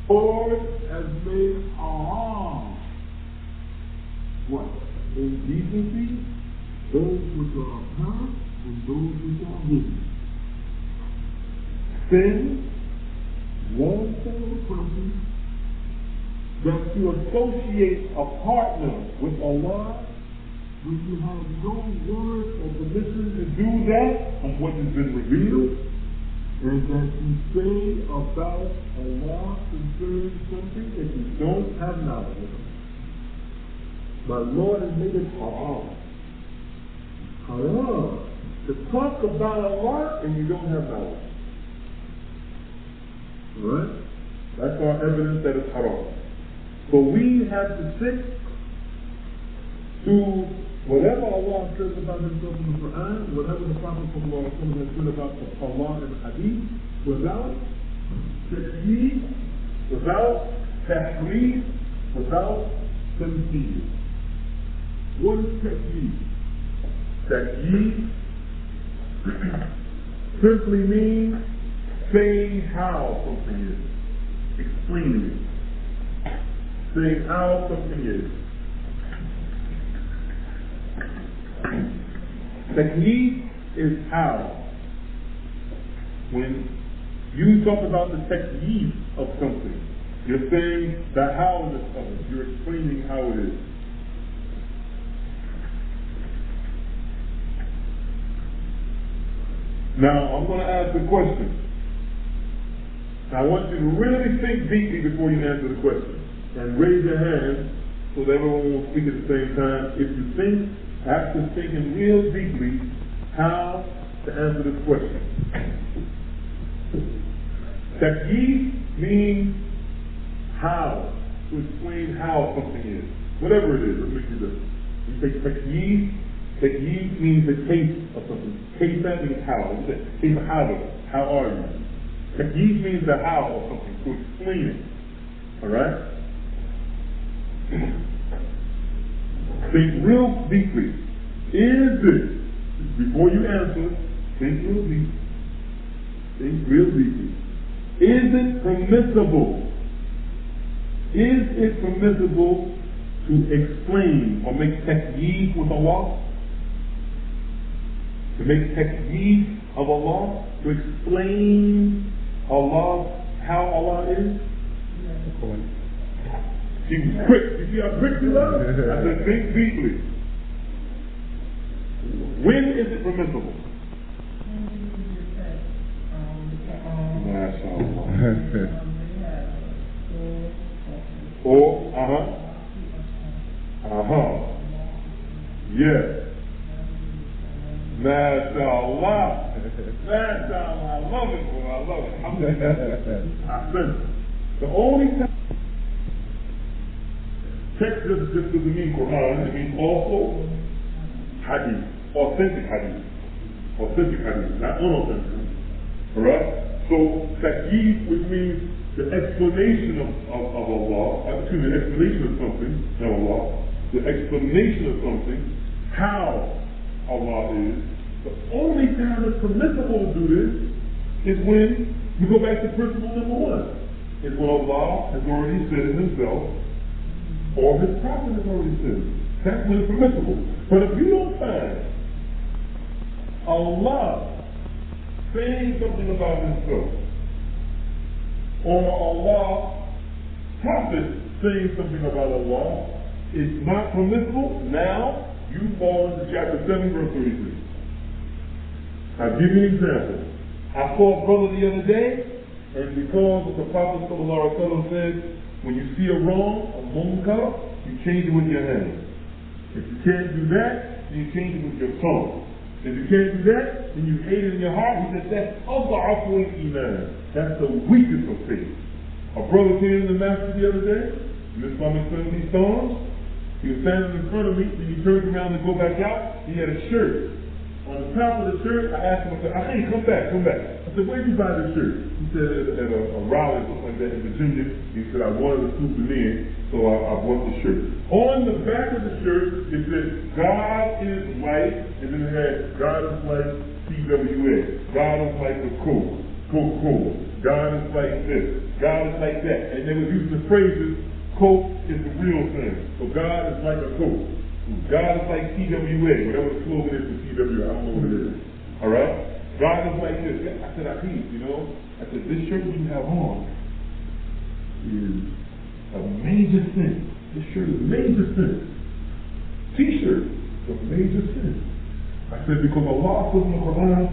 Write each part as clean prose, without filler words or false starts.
Lord has made haram what? Indecency, those which are apparent and those which are hidden. Sin, wrongful of a person, that to associate a partner with Allah when you have no word or permission to do that of what has been revealed, and that you say about Allah concerning something that you don't have knowledge of. My Lord has made it haram. Haram. To talk about Allah and you don't have knowledge. Alright? That's our evidence that it's haram. So we have to stick to whatever Allah says about himself in the Qur'an, whatever the Prophet ﷺ has said about Allah in Adib, without Tawheed, without Tawheed, without Tawheed. What is Tawheed? Tawheed simply means saying how something is, explaining it, saying how something is. Tawheed is how. When you talk about the tawheed of something, you're saying the how-ness of it. You're explaining how it is. Now, I'm going to ask a question. Now, I want you to really think deeply before you answer the question. And raise your hand so that everyone will speak at the same time. If you think, after thinking real deeply, how to answer this question. Tawheed means how, to explain how something is. Whatever it is, it makes you different. You say tawheed, tawheed means the taste of something. Taste that means how. You say, how are you? Tawheed means the how of something, to explain it. Alright? Think real deeply. Is it, before you answer, think real deeply. Think real deeply. Is it permissible? Is it permissible to explain or make taqdeed with Allah? To make taqdeed of Allah? To explain Allah, how Allah is? She was quick. You see how quick she was? I said, think deeply. When is it permissible? Or, yes. MashaAllah. MashaAllah. I love it, boy. I love it. I said it. The only time text just doesn't mean Qur'an, it means also hadith, authentic hadith. Authentic hadith, not unauthentic. Alright? So, taqdeed, which means the explanation of Allah, the explanation of something, not Allah, the explanation of something, how Allah is. The only time it's permissible to do this is when you go back to principle number one. Is when Allah has already said it himself, or his prophet has already said it. That's when it's permissible. But if you don't find Allah saying something about himself, or Allah prophet saying something about Allah, it's not permissible. Now you fall into chapter 7, verse 33. I'll give you an example. I saw a brother the other day, and because the Prophet ﷺ said, when you see a wrong, a munkar, you change it with your hand. If you can't do that, then you change it with your tongue. If you can't do that, then you hate it in your heart. He said, that's أضعف الإيمان. That's the weakest of faith. A brother came in the masjid the other day, and this Islamic sung these songs. He was standing in front of me, and he turned around to go back out. He had a shirt. On the top of the shirt, I asked him, I said, hey, come back. I said, where'd you buy this shirt? He said, at a rally or something like that in Virginia. He said, I wanted a souvenir, so I bought the shirt. On the back of the shirt, it said, God is like, and then it had, God is like CWA. God is like the Coca-Cola. God is like this, God is like that. And they were using the phrases, quote, is the real thing. So God is like a quote. God is like TWA, whatever the slogan is for TWA, I don't know what it is. Alright? God is like this. I said, Adib, you know, I said, this shirt you have on is a major sin. This shirt is a major sin. T-shirt is a major sin. I said, because Allah says in the Qur'an,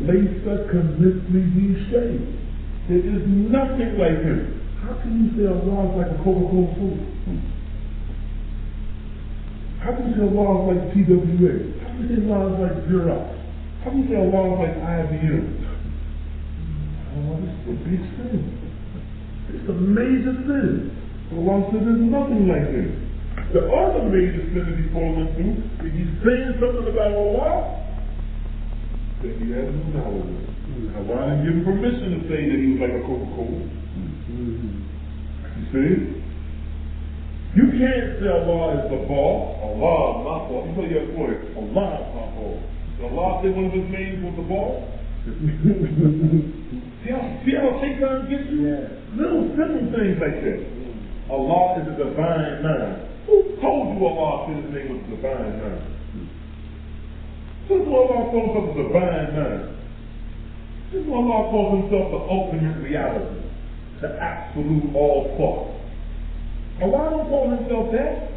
Laysa kamithlihi shay. There is nothing like him. How can you say Allah is like a Coca-Cola soda? How can you say Allah is like TWA? How can you say Allah is like Xerox? How can you say Allah is like IBM? Oh, this is a big sin. It's a major sin. Allah said there's nothing like him. The other major sin that he's fallen into, if he's saying something about Allah, then he has no knowledge of it. Allah didn't give him permission to say that he was like a Coca-Cola. You see? You can't say Allah is the boss. Allah is my boss. You tell your employer, Allah is my boss. Did Allah say one of his names was the boss? See how Shaitan gets you? Yeah. Little simple things like that. Allah is a divine mind. Who told you Allah said his name was the divine mind? Since Allah calls himself the divine mind, since Allah calls himself the ultimate reality, the absolute all thought, Allah don't call himself that.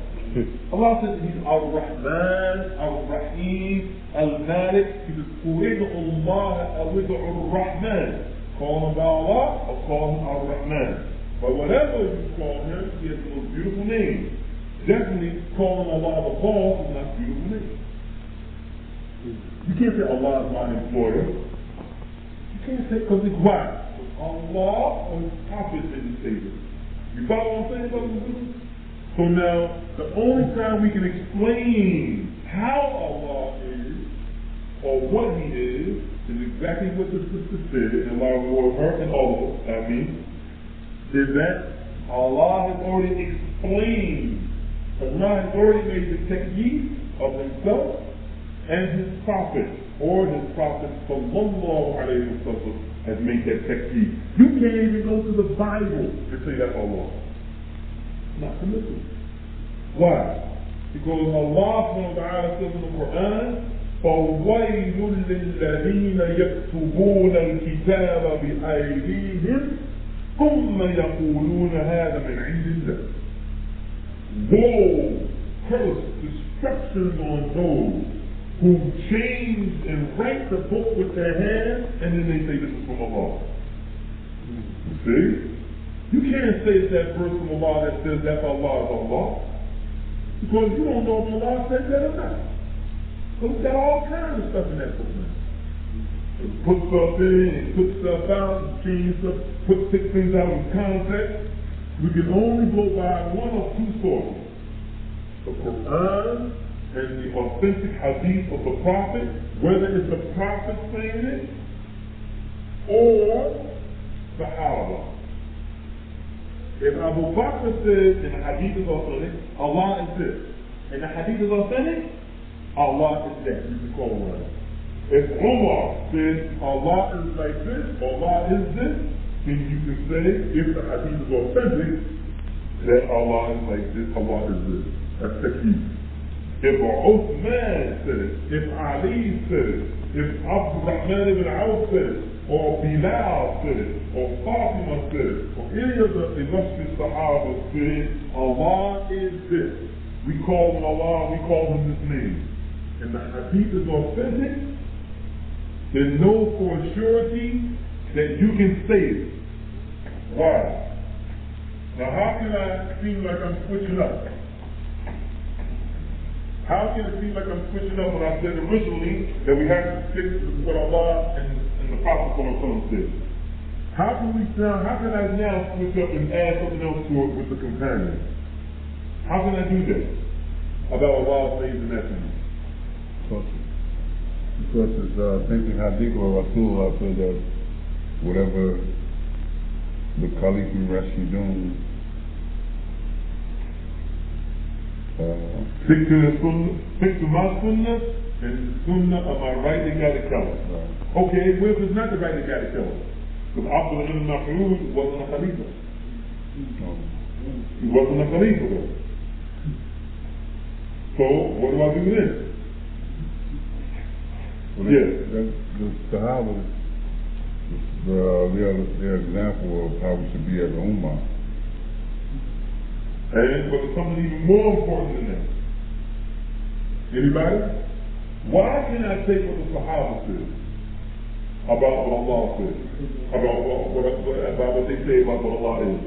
Allah says he's Ar-Rahman, Ar-Rahim, Al-Malik. He says, Urid'u Allah, Urid'u Ar-Rahman. Call him by Allah or call him Ar-Rahman. But whatever you call him, he has the most beautiful name. Definitely calling Allah the boss is not a beautiful name. You can't say Allah is my employer. You can't say, because it's why? Allah or his prophet didn't say this. You follow what I'm saying, brothers? So now, the only time we can explain how Allah is, or what he is exactly what the sister said, and Allah reward her and all of us, is that Allah has already explained, Allah has already made the technique of himself and his prophet, or his prophet sallallahu alayhi wa sallam has made that technique. You can't even go to the Bible to say that's Allah. Not permissible. Why? Because Allah subhanahu wa ta'ala says in the Qur'an, فَوَيْلٌ لِلَّذِينَ يَكْتُبُونَ الْكِتَابَ بِأَيْدِيهِمْ ثُمَّ يَقُولُونَ هَذَا مِنْ عِنْدِ اللَّهِ. Woe, curse, destruction on those who change and write the book with their hands, and then they say this is from Allah. You see? You can't say it's that verse from Allah that says that's Allah is Allah, because you don't know if Allah said that or not. So it's got all kinds of stuff in that book now. Put stuff in and put stuff out and change stuff, take things out of context. We can only go by one of two sources: the Qur'an and the authentic hadith of the Prophet, whether it's the Prophet saying it or the Sahaba. If Abu Bakr says in the hadith is authentic, Allah is this, and the hadith is authentic, Allah is that. You can call him. If Umar says Allah is like this, Allah is this, then you can say, if the hadith is authentic, that Allah is like this, Allah is this. That's the key. If Uthman said it, if Ali said it, if Abdul Rahman ibn Auf said it, or Bilal said it, or Fatima said it, or any of the illustrious Sahaba said it, Allah is this. We call him Allah, we call him this name. And the hadith is authentic, then know for a surety that you can say it. Why? Now how can I seem like I'm switching up? How can it seem like I'm switching up when I said originally that we have to stick to what Allah and the Prophet said? How can I now switch up and add something else to it with the companion? How can I do that? About Allah's names and attributes? Because it's thinking Hadith or Rasulullah said that whatever the Caliph and Rashidun stick to the sunnah, stick to my sunnah, and the sunnah of my rightly guided color. Right. Okay, well if it's not the rightly guided color, Because Abdullah ibn Mas'ud wasn't a Khalifa. He wasn't a Khalifa though. So, what do I do then? Well, yes. The Sahaba, their example of how we should be as a Ummah. And but there's something even more important than that. Anybody? Why can't I take what the Sahaba said about what Allah said? About what they say about what Allah is?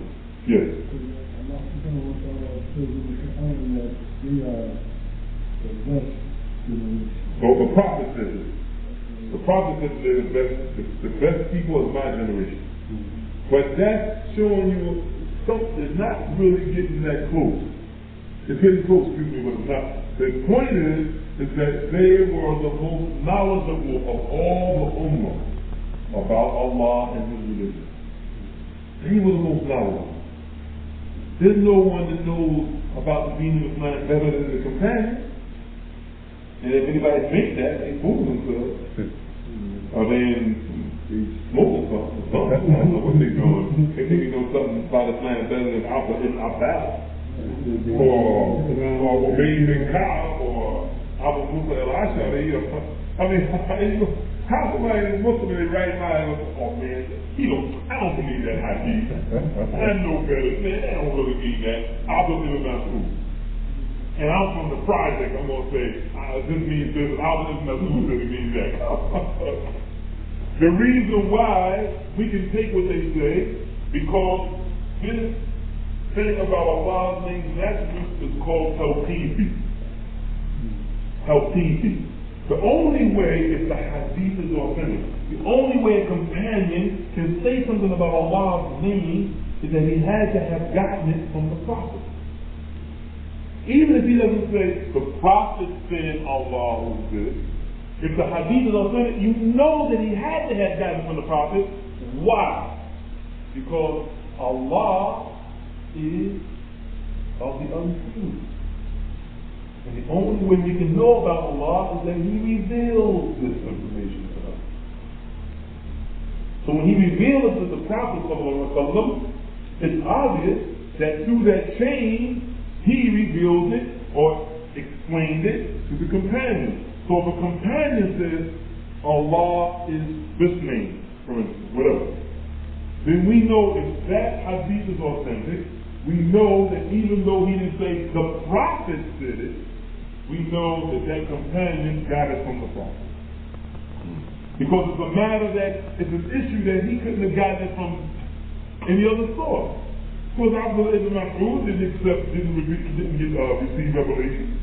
Yes. Allah subhanahu wa ta'ala says in the Qur'an that we are the best generation. So the Prophet says it. The Prophet says they're the best people of my generation. But that's showing you something not really getting that close. It's getting close, excuse me, but it's not. The point is that they were the most knowledgeable of all the Ummah about Allah and His religion. They were the most knowledgeable. There's no one that knows about the deen of Islam better than the companion. And if anybody thinks that, they fool themselves. Or they smoking something. I don't know what they're doing. They think they know something about Islam better than Abbas. Or maybe even Ka'ab or Abu Musa al-Ash'ari. I mean, how somebody is Muslim in their right mind goes, oh man, I don't believe that hadith. I know better. Man, I don't really mean that. I'll believe about who. And I'm from the project, I'm going to say, this means this, I'll believe about who really means that. The reason why we can take what they say, because this thing about Allah's names and attributes is called Tawheed. Tawheed. The only way, if the hadith is authentic, the only way a companion can say something about Allah's name is that he had to have gotten it from the Prophet. Even if he doesn't say, the Prophet said Allah was this, if the hadith is authentic, you know that he had to have gotten it from the Prophet. Why? Because Allah is of the unseen. And the only way we can know about Allah is that He reveals this information to us. So when He reveals it to the Prophet, it's obvious that through that chain, He reveals it or explained it to the companion. So if a companion says, Allah is this name, for instance, whatever, then we know if that hadith is authentic, we know that even though he didn't say the Prophet said it, we know that that companion got it from the Prophet. Because it's a matter that, it's an issue that he couldn't have gotten it from any other source. Because Abdullah ibn Mas'ud didn't receive revelation.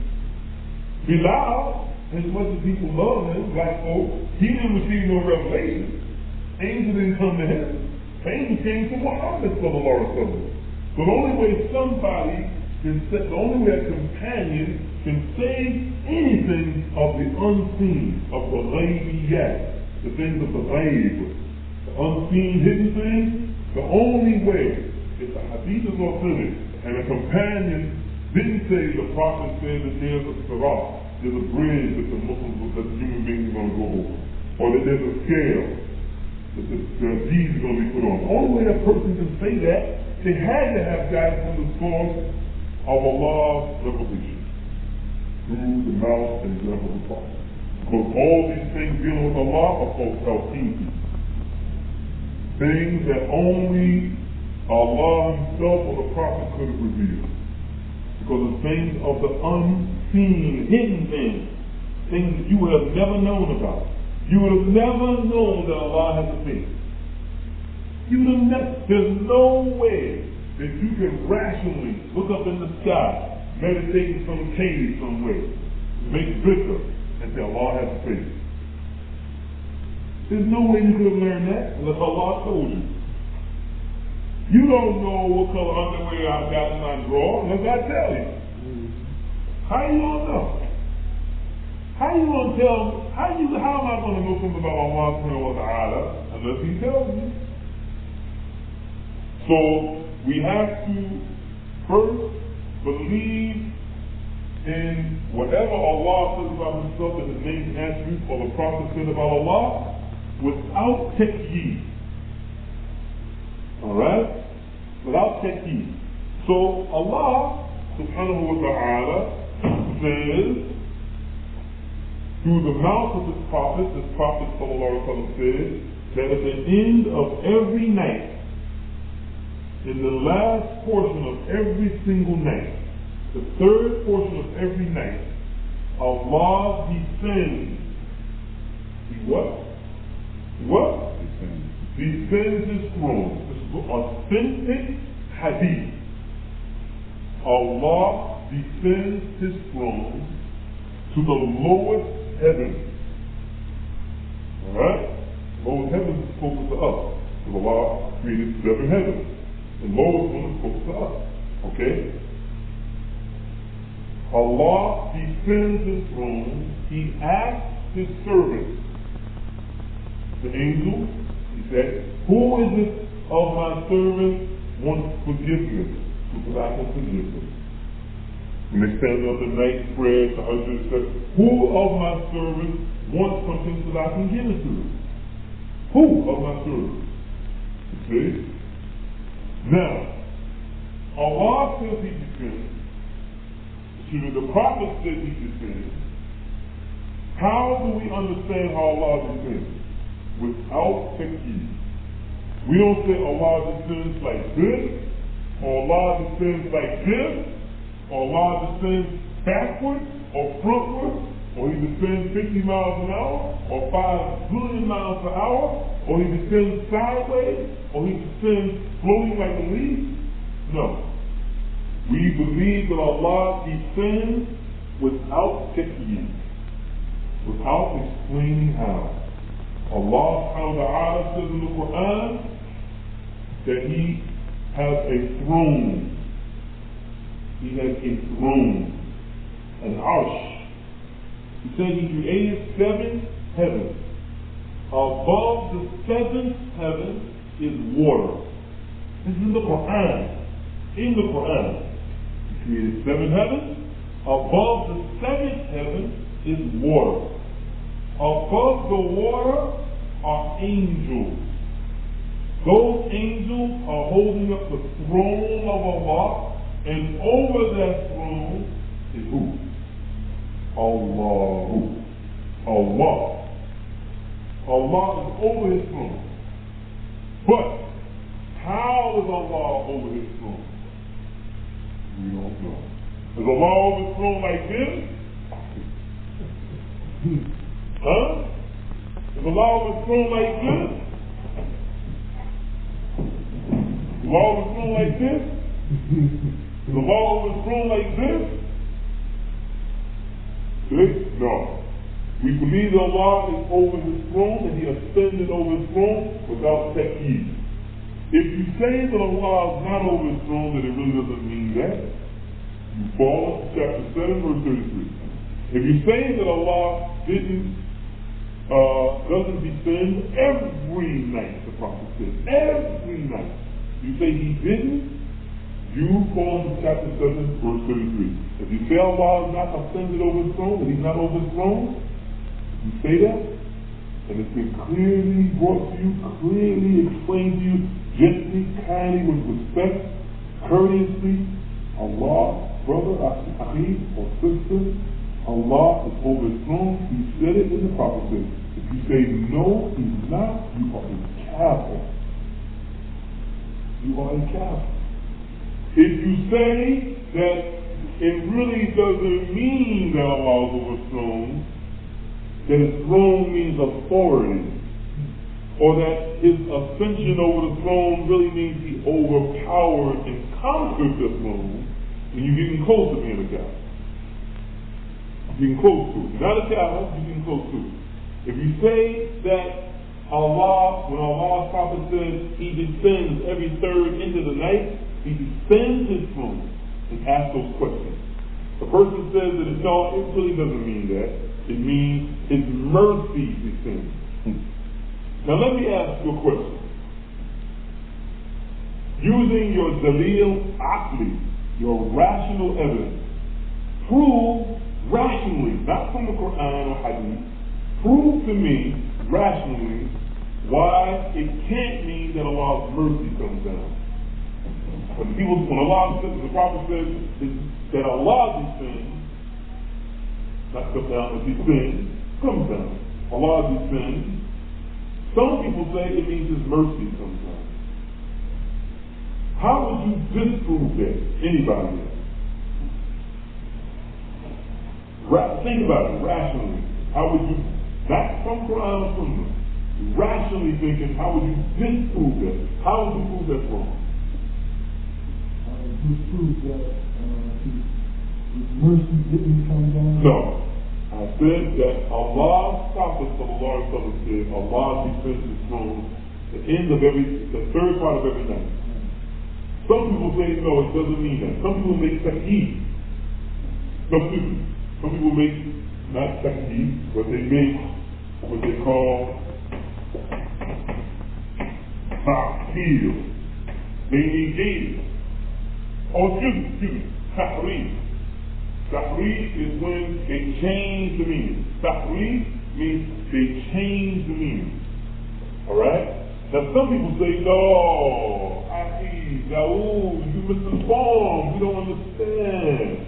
Bilal, as much as people love him, black folk, he didn't receive no revelation. Angels didn't come to him. Angels came to Muhammad sallallahu alaihi wasallam. So the only way somebody can say, the only way a companion can say anything of the unseen, of the ghaibiyat, the things of the ghaib, the unseen, hidden things, the only way, if the hadith is authentic, and a companion didn't say the Prophet said that there's a sirat, there's a bridge that the Muslims, that the human beings are going to go over, or that there's a scale that the deeds are going to be put on. The only way that person can say that, they had to have gotten from the source of Allah's revelation through the mouth and example of the Prophet. Because all these things dealing with Allah are called Tawheed. Things that only Allah Himself or the Prophet could have revealed. Because it's things of the unseen, hidden things. Things that you would have never known about. You would have never known that Allah has a face. You would have never, there's no way that you can rationally look up in the sky, meditate in some cave somewhere, make zikr, and say Allah has a face. There's no way you could have learned that unless Allah told you. You don't know what color underwear I've got in my drawer unless I tell you. How you gonna know? How you gonna tell? How am I gonna know something about Allah subhanahu wa ta'ala unless He tells me? So we have to first believe in whatever Allah says about Himself and His name and attributes, or the Prophet said about Allah, without taqyeed. Alright? Without Tawheed. So Allah subhanahu wa ta'ala says, through the mouth of his prophet sallallahu alaihi wasallam says, that at the end of every night, in the last portion of every single night, the third portion of every night, Allah descends. He what? What? Descends his throne. This is authentic hadith. Allah descends his throne to the lowest heaven. Alright? Lowest heaven is closest to us. Because Allah created 7 heavens. The lowest one is closest to us. Okay? Allah descends his throne. He asks his servants, the angels, he said, who is it of my servants wants forgiveness? So that I can forgive them. When they stand on the night prayer, the husband says, who of my servants wants something so that I can give it to them? Who of my servants? You see? Now, Allah says he descends. The prophet said he descends. How do we understand how Allah descends? Without Tawheed. We don't say Allah descends like this, or Allah descends like this, or Allah descends backwards or frontwards, or he descends 50 miles an hour, or 5 billion miles per hour, or he descends sideways, or he descends floating like a leaf. No. We believe that Allah descends without Tawheed, without explaining how. Allah subhanahu wa ta'ala says in the Qur'an that he has a throne. He has a throne, an arsh. He said he created 7 heavens. Above the 7th heaven is water. This is in the Qur'an. In the Qur'an. He created 7 heavens. Above the 7th heaven is water. Above the water are angels. Those angels are holding up the throne of Allah, and over that throne is who? Allah. Allah. Allah is over his throne. But how is Allah over his throne? We don't know. Is Allah over his throne like this? Huh? Is Allah over his throne like this? Is Allah over his throne like this? Is Allah over his throne like this? This? No. We believe that Allah is over his throne, and he ascended over his throne without Tawheed. If you say that Allah is not over his throne, then it really doesn't mean that. You fall into chapter 7, verse 33. If you say that Allah doesn't descend every night, the prophet said, every night. You say he didn't, you fall into chapter 7, verse 33. If you say Allah is not ascended over his throne, that he's not over his throne, you say that, and it's been clearly brought to you, clearly explained to you, gently, kindly, with respect, courteously, Allah, brother, Adib, or sister, Allah is over his throne. He said it in the prophecy. If you say no, he's not, you are a kafir. You are a kafir. If you say that it really doesn't mean that Allah is over his throne, that his throne means authority, or that his ascension over the throne really means he overpowered and conquered the throne, then you're getting close to being a kafir. You're getting close to it. You're not a kafir, you're getting close to it. If you say that Allah, when Allah's prophet says he descends every third into the night, he descends his throne and asks those questions. The person says that it really doesn't mean that. It means his mercy descends. Now let me ask you a question. Using your dalil aqli, your rational evidence, prove rationally, not from the Qur'an or hadith, prove to me rationally Why? It can't mean that Allah's mercy comes down. When Allah says, the Prophet says that Allah descends, not come down, but descends, comes down. Allah descends. Some people say it means His mercy comes down. How would you disprove that? Anybody else? Think about it rationally. How would you, not from Qur'an or Sunnah, rationally thinking, how would you disprove that? How would you prove that wrong? Disprove that His mercy didn't come down? No. I said that Allah's Prophet ﷺ said Allah descends His throne the end of the third part of every night. Some people say no, it doesn't mean that. Some people make Tawheed. No, excuse me. Some people make not Tawheed, but they make what they call Tawheed. They negate it. Oh, excuse me. Tawheed. Tawheed is when they change the meaning. Tawheed means they change the meaning. Alright? Now some people say, no, Adib, Dawud, you misinformed, you don't understand.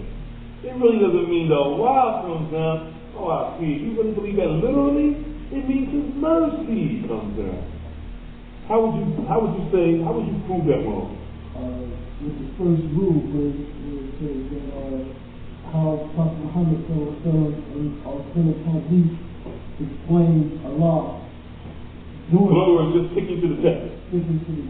It really doesn't mean that Allah comes down. Oh, Adib, you wouldn't believe that literally? It means His mercy comes down. How would you prove that wrong? With the first rule, where it says that how Prophet Muhammad and Authentic Hadith explains Allah. In other words, just sticking to the text.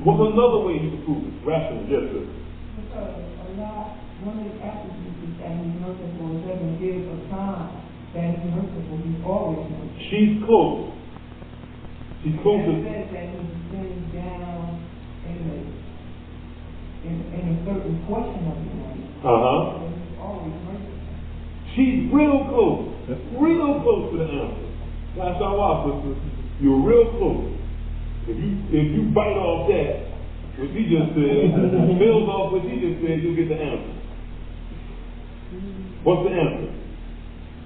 What's another way you can prove it? Rationally, yes, sir. Because Allah, one of the attributes is that He's merciful. It doesn't give a sign that He's merciful. He's always merciful. She's close. She's close. It says that He descends down in a certain portion of the night. He's always merciful. She's real close. Real close to the answer. That's our sister. You're real close. If you bite off that, what he just said, build off what he just said, you'll get the answer. What's the answer?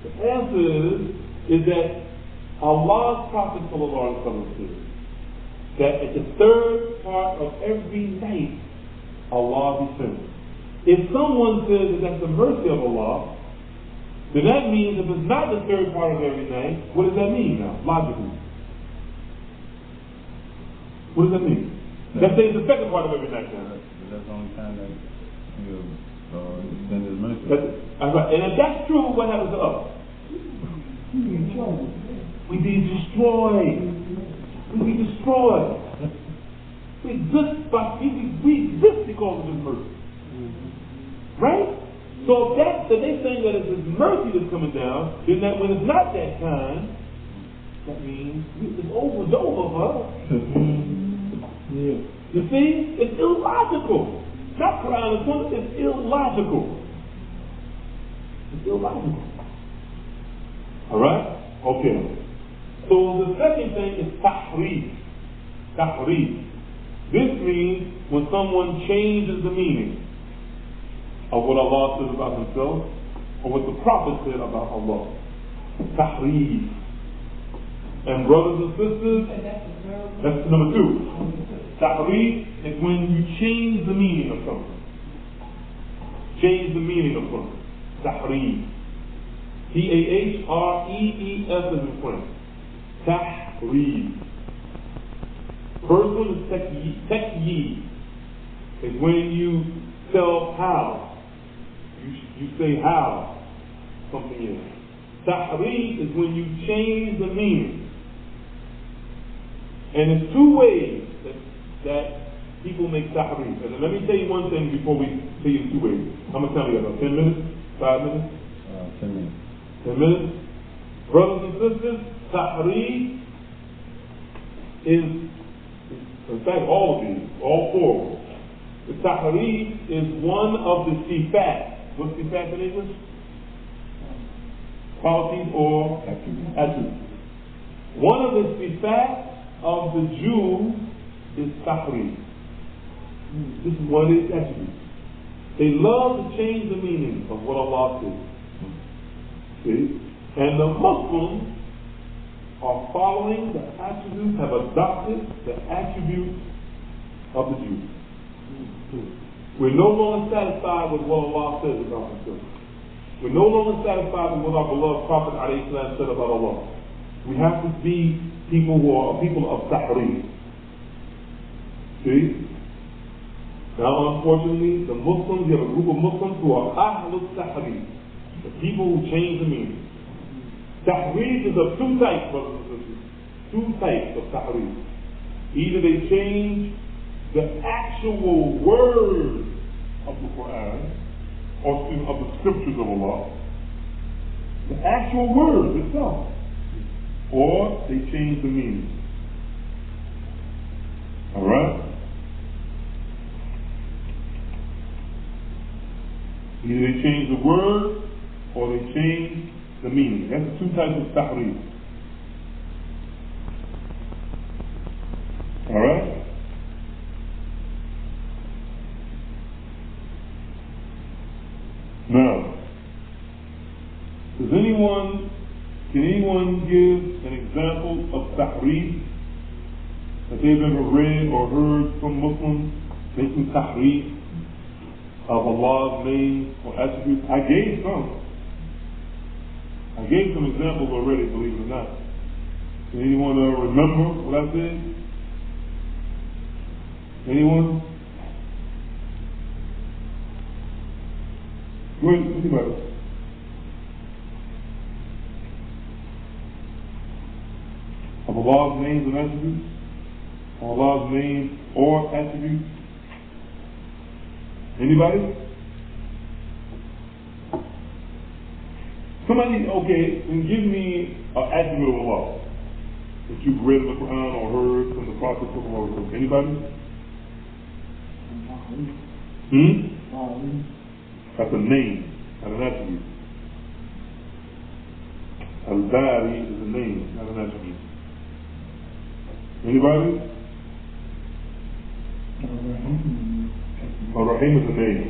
The answer is that Allah's Prophet ﷺ said that at the third part of every night, Allah descends. If someone says that that's the mercy of Allah, then that means if it's not the third part of every night, what does that mean now, logically? What does that mean? Let's say it's the second part of every night. That's the only time that He'll extend His mercy. That's right. And if that's true, what happens to us? We be destroyed. We exist because of His mercy. Right? So if they're saying that it's His mercy that's coming down, then that when it's not that time, that means it's over for us. Yeah. You see, it's illogical. Not Qur'an and Sunnah, it's illogical. It's illogical. Alright? Okay. So the second thing is tahreef. Tahreef. This means when someone changes the meaning of what Allah says about Himself or what the Prophet said about Allah. Tahreef. And brothers and sisters, that's number 2. Tahreef is when you change the meaning of something. Change the meaning of something. Tahreef. Tahreef is in front. Tahreef. First one is Taqyeed. Is when you tell how. You say how something is. Tahreef is when you change the meaning. And there's 2 ways that people make tahreef. And let me tell you one thing before we tell you 2 ways. How much time we got? 10 minutes? 5 minutes? 10 minutes. 10 minutes? Brothers and sisters, tahreef is, in fact, all of these, all 4. The tahreef is one of the sifat. What's sifat in English? Qualities or attributes. One of the sifat of the Jews is tahreef. This is one of his attributes. They love to change the meaning of what Allah says. See? And the Muslims are following the attributes, have adopted the attributes of the Jews. We're no longer satisfied with what Allah says about Himself. We're no longer satisfied with what our beloved Prophet ﷺ said about Allah. We have to be people who are people of Tawheed. See? Now, unfortunately, the Muslims, you have a group of Muslims who are Ahlul Tawheed, the people who change the meaning. Tawheed is of two types, brothers and sisters. Two types of Tawheed. Either they change the actual words of the Qur'an, or of the scriptures of Allah, the actual words itself, or they change the meaning. Alright? Either they change the word or they change the meaning. That's the two types of tahreef. Alright? Now, can anyone give an example of tahreef that they've ever read or heard from Muslims making tahreef of Allah's name or attributes? I gave some. I gave some examples already, believe it or not. Can anyone remember what I said? Anyone? Go ahead, anybody. Of Allah's names and attributes? Of Allah's names or attributes? Anybody? Somebody, okay, then give me an attribute of Allah that you've read in the Qur'an or heard from the Prophet of Allah. Anybody? That's a name, not an attribute. Al-Bari is a name, not an attribute. Anybody? Ar-Rahim is a name.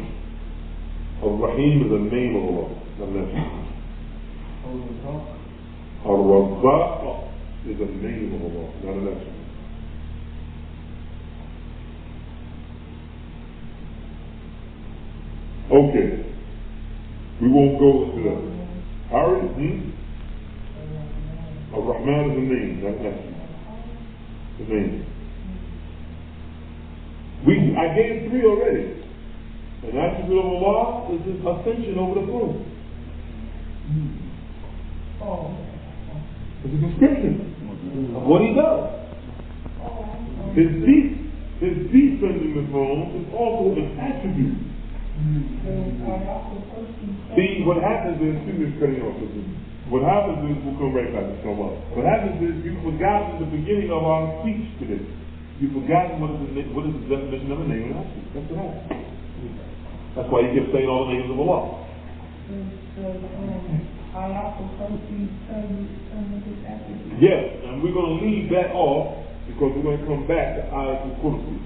Ar-Rahim is a name of Allah, not an attribute. Ar-Razzaq is a name of Allah, not an attribute. Okay. We won't go into that. Alright? Ar-Rahman is a name, not an attribute. The name. I gave three already. An attribute of Allah is His ascension over the throne. It's a description of what He does. His descending the throne is also an attribute. See, what happens is, what happens is, we'll come right back to so much. What happens is, you forgot in the beginning of our speech today. You forgot what is the definition of a name and attribute. That's what happened. That's why you kept saying all the names of Allah. Yes, and we're going to leave that off because we're going to come back to Ayatul Kursi.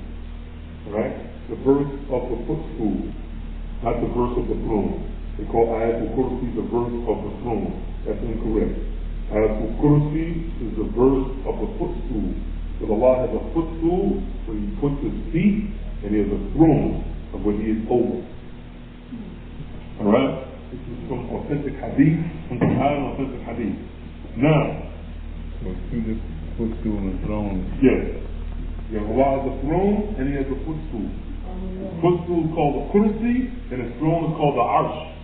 Alright? The verse of the footstool, not the verse of the throne. They call Ayatul Kursi the verse of the throne. That's incorrect. Ayatul Kursi is the verse of the footstool. Because Allah has a footstool where He puts His feet, and He has a throne of where He is over. Alright? This is from authentic hadith, from Qur'an authentic hadith. Now, so through this footstool and throne. Yes. You have Allah has a throne and He has a footstool. The footstool is called the Kursi and His throne is called the Arsh.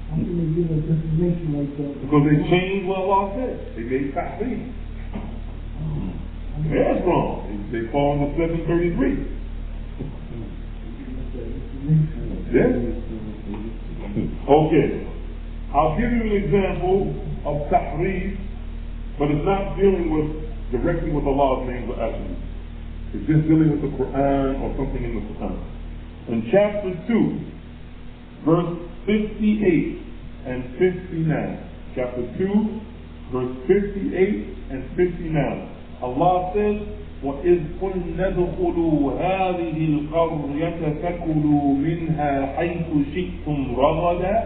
How can they give a definition like that? Because they changed what Allah said. They made tahreef. That's wrong. They fall into 733. Yes? Okay. I'll give you an example of tahreef, but it's not dealing directly with Allah's names or attributes. It's just dealing with the Qur'an or something in the Qur'an. In chapter 2, verse 58 and 59. Chapter 2, verse 58 and 59. Allah says, وَإِذْ قُلْنَا ادْخُلُوا هَذِهِ الْقَرْيَةَ فَكُلُوا مِنْهَا حَيْثُ شِئْتُمْ رَغَدًا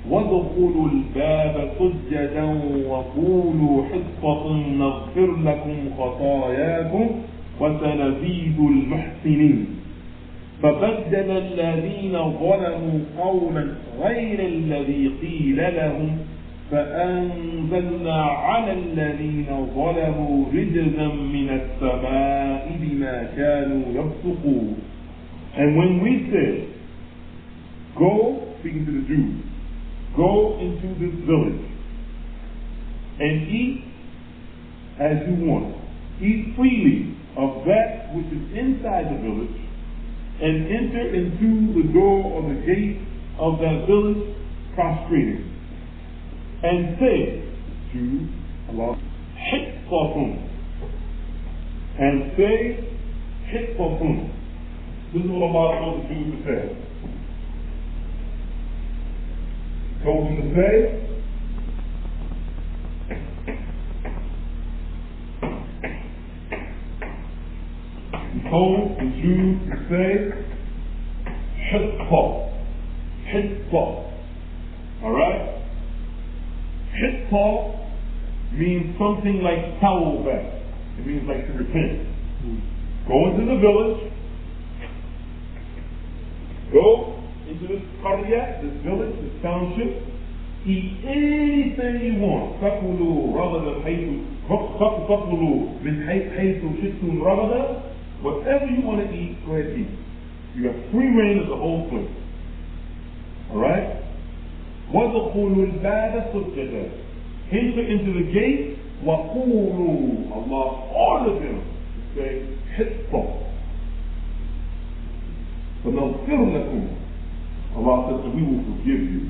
وَادْخُلُوا الْبَابَ سُجَّدًا وَقُولُوا حِطَّةٌ نَغْفِرْ لَكُمْ خَطَايَاكُمْ وَسَنَزِيدُ الْمُحْسِنِينَ فبدل الذين ظلموا قولا غير الذي قيل لهم فأنزلنا على الذين ظلموا رجزا من السماء بما كانوا يفسقون. And when we said, go, speaking to the Jews, go into this village and eat as you want. Eat freely of that which is inside the village, and enter into the door or the gate of that village prostrated. And say, Jews, Allah, Hiqqatun. And say, Hiqqatun. This is what Allah told the Jews to say. He told them to say, He told the Jews to say, Hiqqah. Hiqqah. Alright? Hiqqah means something like tawbah. It means like to repent. Go into the village. Go into this qaryah, this village, this township. Eat anything you want. فَكُلُوا رَغَدًا فَكُلُوا مِنْ حَيْثُ شِئْتُمْ رَغَدًا. Whatever you want to eat, go ahead and eat. You have free reign of the whole place. Alright? وَادْخُلُوا الْبَابَ سُجَّدًا. Enter into the gate. وَقُولُوا. Allah ordered them to say, حِطَّةٌ. فَنَغْفِرْ لَكُمْ. Allah says that we will forgive you.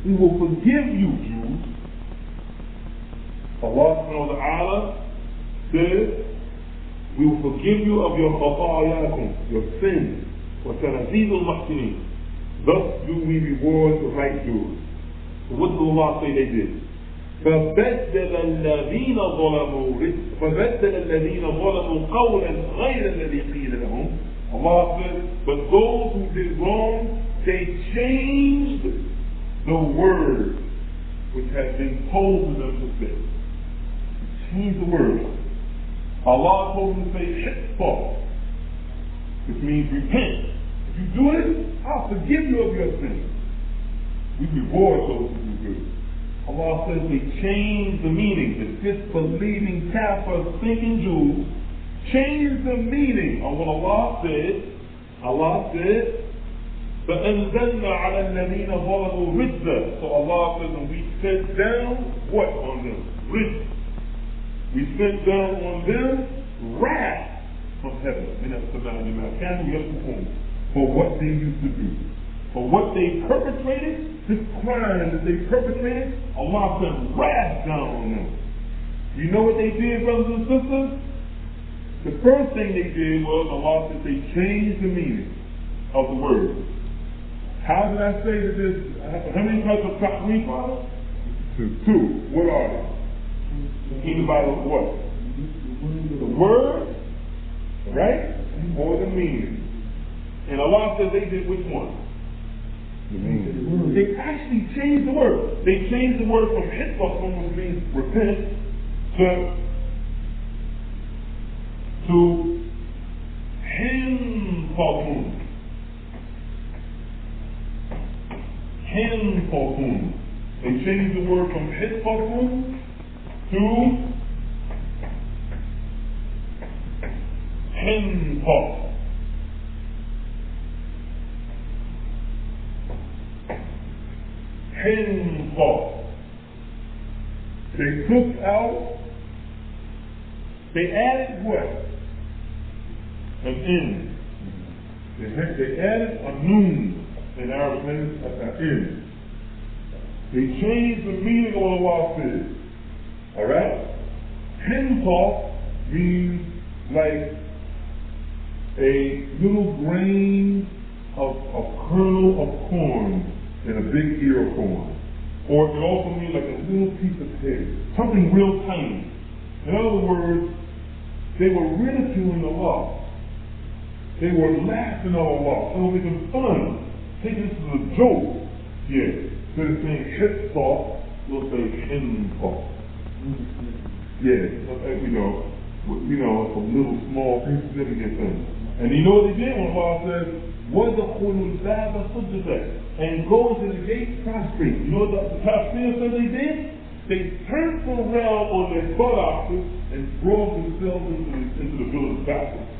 We will forgive you, Jews. Allah subhanahu wa ta'ala says, we will forgive you of your khata'ayakum, your sins. وَسَنَزِيدُ الْمُحْسِنِينَ. Thus do we reward the right doers. So what did Allah say they did? فَبَدَّلَ الَّذِينَ ظَلَمُوا قَوْلًا غَيْرَ الَّذِي قِيلَ لَهُمْ. Allah said, but those who did wrong, they changed the word which had been told to them to say. Change the word. Allah told them to say hiqqah, which means repent. If you do it, I'll forgive you of your sins. We reward those who do good. Allah says they changed the meaning. The disbelieving kafirs, thinking Jews, changed the meaning of what Allah said. Allah said, فَأَنزَلْنَا عَلَى الَّذِينَ ظَلَمُوا رِجْزًا. So Allah says, and we sent down what on them? Rizq. We sent down on them wrath from heaven. For what they used to do. For what they perpetrated, this crime that they perpetrated, Allah sent wrath down on them. You know what they did, brothers and sisters? The first thing they did was, Allah said they changed the meaning of the word. How did I say that this, how many types of Tawheed are there? Two. What are they? In the Bible, what? The word, right? Or the meaning. And Allah says they did which one? The meaning. They actually changed the word. They changed the word from hiqqah, which means repent, to hinqatun. Hinqatun. They changed the word from hiqqatun to hinqat. Hinqat. They took out, they added what? An in. They added a noon in Arabic language at the end. They changed the meaning of what Allah said. Alright? Hinqat means like a little grain of a kernel of corn in a big ear of corn. Or it could also mean like a little piece of hair. Something real tiny. In other words, they were ridiculing Allah. They were laughing at Allah. It was even fun. Taking this as a joke. Yeah. instead of saying hip talk, we'll say shin talk. Yeah, some little small insignificant things. And you know what they did when Allah says, وَدَخُلُوا الْبَابَ سُجَّدًا, and go into the gate prostrate. You know what the Tafsir said they did? They turned around on their buttocks and drove themselves into the village backwards.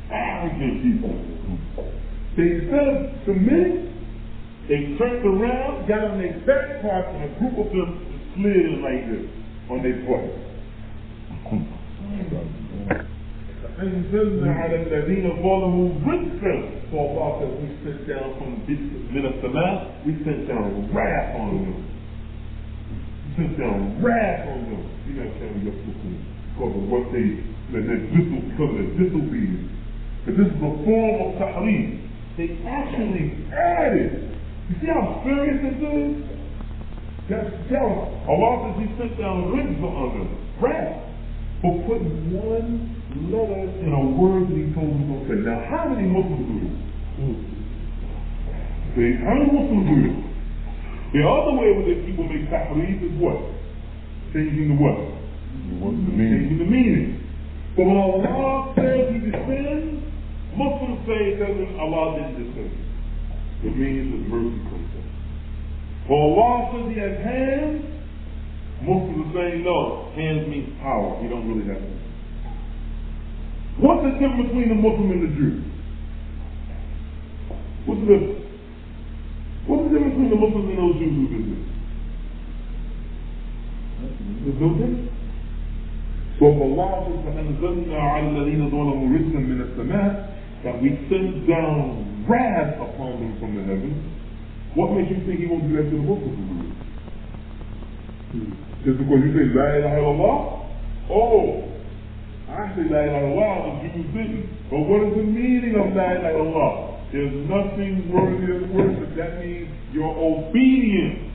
Arrogant people. They instead of submitting, they turned around, got on their back parts, and a group of them slid in like this on their butt. فَأَنزَلْنَا عَلَى الَّذِينَ ظَلَمُوا رِجْزًا. So Allah says, we sent down from min as-samaa, we sent down wrath on them. We sent down wrath on them. You know what I'm saying? Because of what because of their disobedience. But this is a form of Tawheed. They actually added. You see how serious this is? That's telling. Allah says He sent down rizqa on them, wrath, for putting one letter in a word that He told them to say. Now, how many Muslims do this? See, how many Muslims do this? The other way that people make Tawheed is what? Changing the what? Changing the meaning. But when Allah says He descends, Muslims say that Allah didn't descend. It means His mercy comes down. For Allah says He has hands, Muslims are saying no, hands means power. He don't really have hands. What's the difference between the Muslim and the Jew? What's the difference? What's the difference between the Muslims and those Jews who did this? There's no difference. So if Allah says, فَأَنزَلْنَا عَلَى الَّذِينَ ظَلَمُوا رِجْزًا مِنَ السَّمَاءِ, that we send down wrath upon them from the heavens, what makes you think He won't do that to the Muslims? Just because you say La ilaha illallah? Oh, I say La ilaha illallah, the Jews didn't. But what is the meaning of La ilaha illallah? There's nothing worthy of worship. That means you're obedient.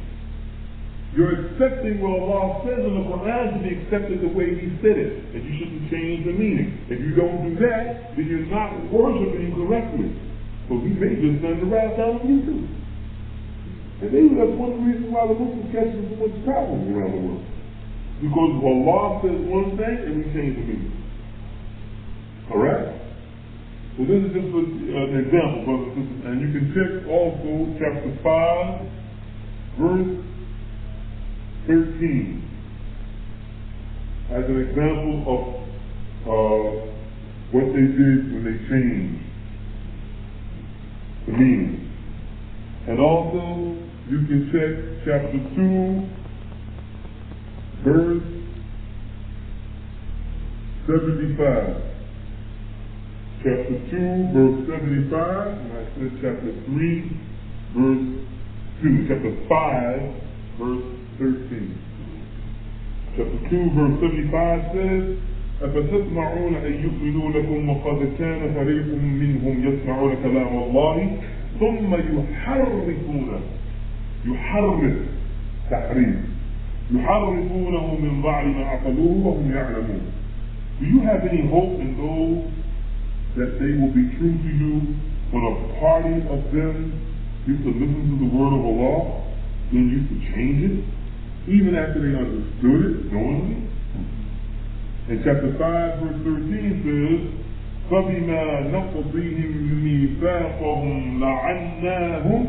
You're accepting what Allah says in the Qur'an to be accepted the way He said it. And you shouldn't change the meaning. If you don't do that, then you're not worshiping correctly. So He may just send the wrath down on you too. And maybe that's one of the reasons why the Muslims catch so much problems around the world. Because Allah says one thing and we change the meaning. Alright? So this is just an example, brothers and sisters. And you can check also chapter 5, verse 13 as an example of what they did when they changed the meaning. And also, you can check chapter 2, verse 75. Chapter 2, verse 75, and I said chapter 3, verse 2. Chapter 5, verse 13. Chapter 2, verse 75 says, أفتطمعون أن يؤمنوا لكم وقد كان فريق منهم يسمعون كلام الله ثم يحرفونه من بعد ما عقلوه وهم يعلمون. Do you have any hope in those that they will be true to you when a party of them used to listen to the word of Allah, then used to change it, even after they understood it knowingly? And chapter 5, verse 13 says, فَبِمَا نَقْضِهِمْ مِيثَاقَهُمْ لَعَنَّاهُمْ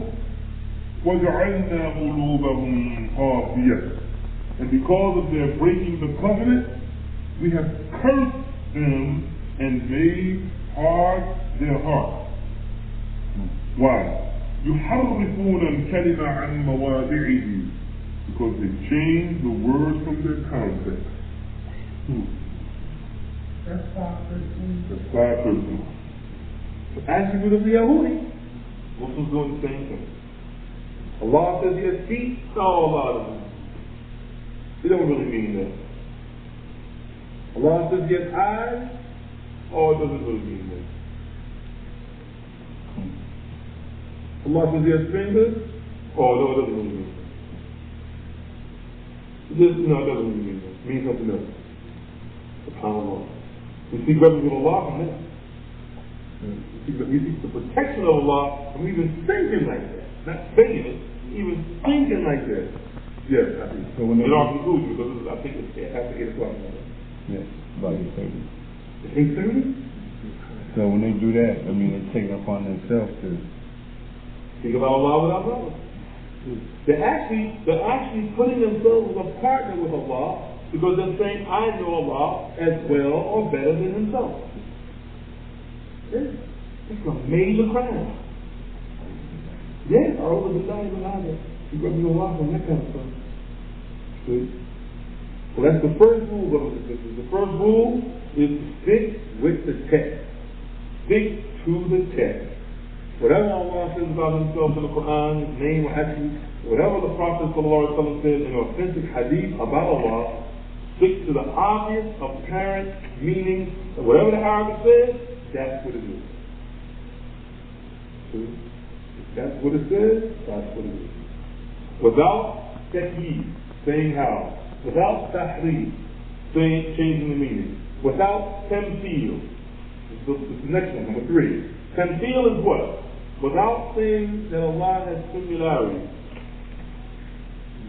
وَجَعَلْنَا قُلُوبَهُمْ قَاسِيَةً. And because of their breaking the covenant, we have cursed them and made hard their hearts. Why? يُحَرِّفُونَ الْكَلِمَ عَنْ مَوَاضِعِهِ, because they changed the words from their context. That's 5:13. That's 5:13. So actually with the Yahudi, Muslims doing the same thing. Allah says He has feet, no, Allah doesn't. He don't really mean that. Allah says He has eyes, oh, it doesn't really mean that. Allah says He has fingers, oh, no, it doesn't really mean that. No, it doesn't really mean that. It means something else. SubhanAllah. We seek refuge with Allah from that. We seek the protection of Allah from even thinking like that. not saying it, even thinking like that. Yes, I think. So when they it all concludes because I think it's after 8 o'clock. Yes, about 8:30. It's 8:30? So when they do that, I mean, they take it upon themselves to think about Allah without knowledge. They're actually putting themselves as a partner with Allah because they're saying, I know Allah as well or better than himself. It's a major crime. Yes, I over the time and I you got to know Allah and that kind of stuff. Good. Well, that's the first rule, brothers and sisters. The first rule is to stick with the text. Stick to the text. Whatever Allah says about himself in the Qur'an, his name or attributes, whatever the Prophet ﷺ says in an authentic hadith about Allah, stick to the obvious, apparent meaning. Whatever the Arabic says, that's what it is. See? If that's what it says, that's what it is. Without Tawheed, saying how. Without Tahreef, saying changing the meaning. Without Tamtheel. This is the next one, number 3. Tamtheel is what? Without saying that Allah has similarity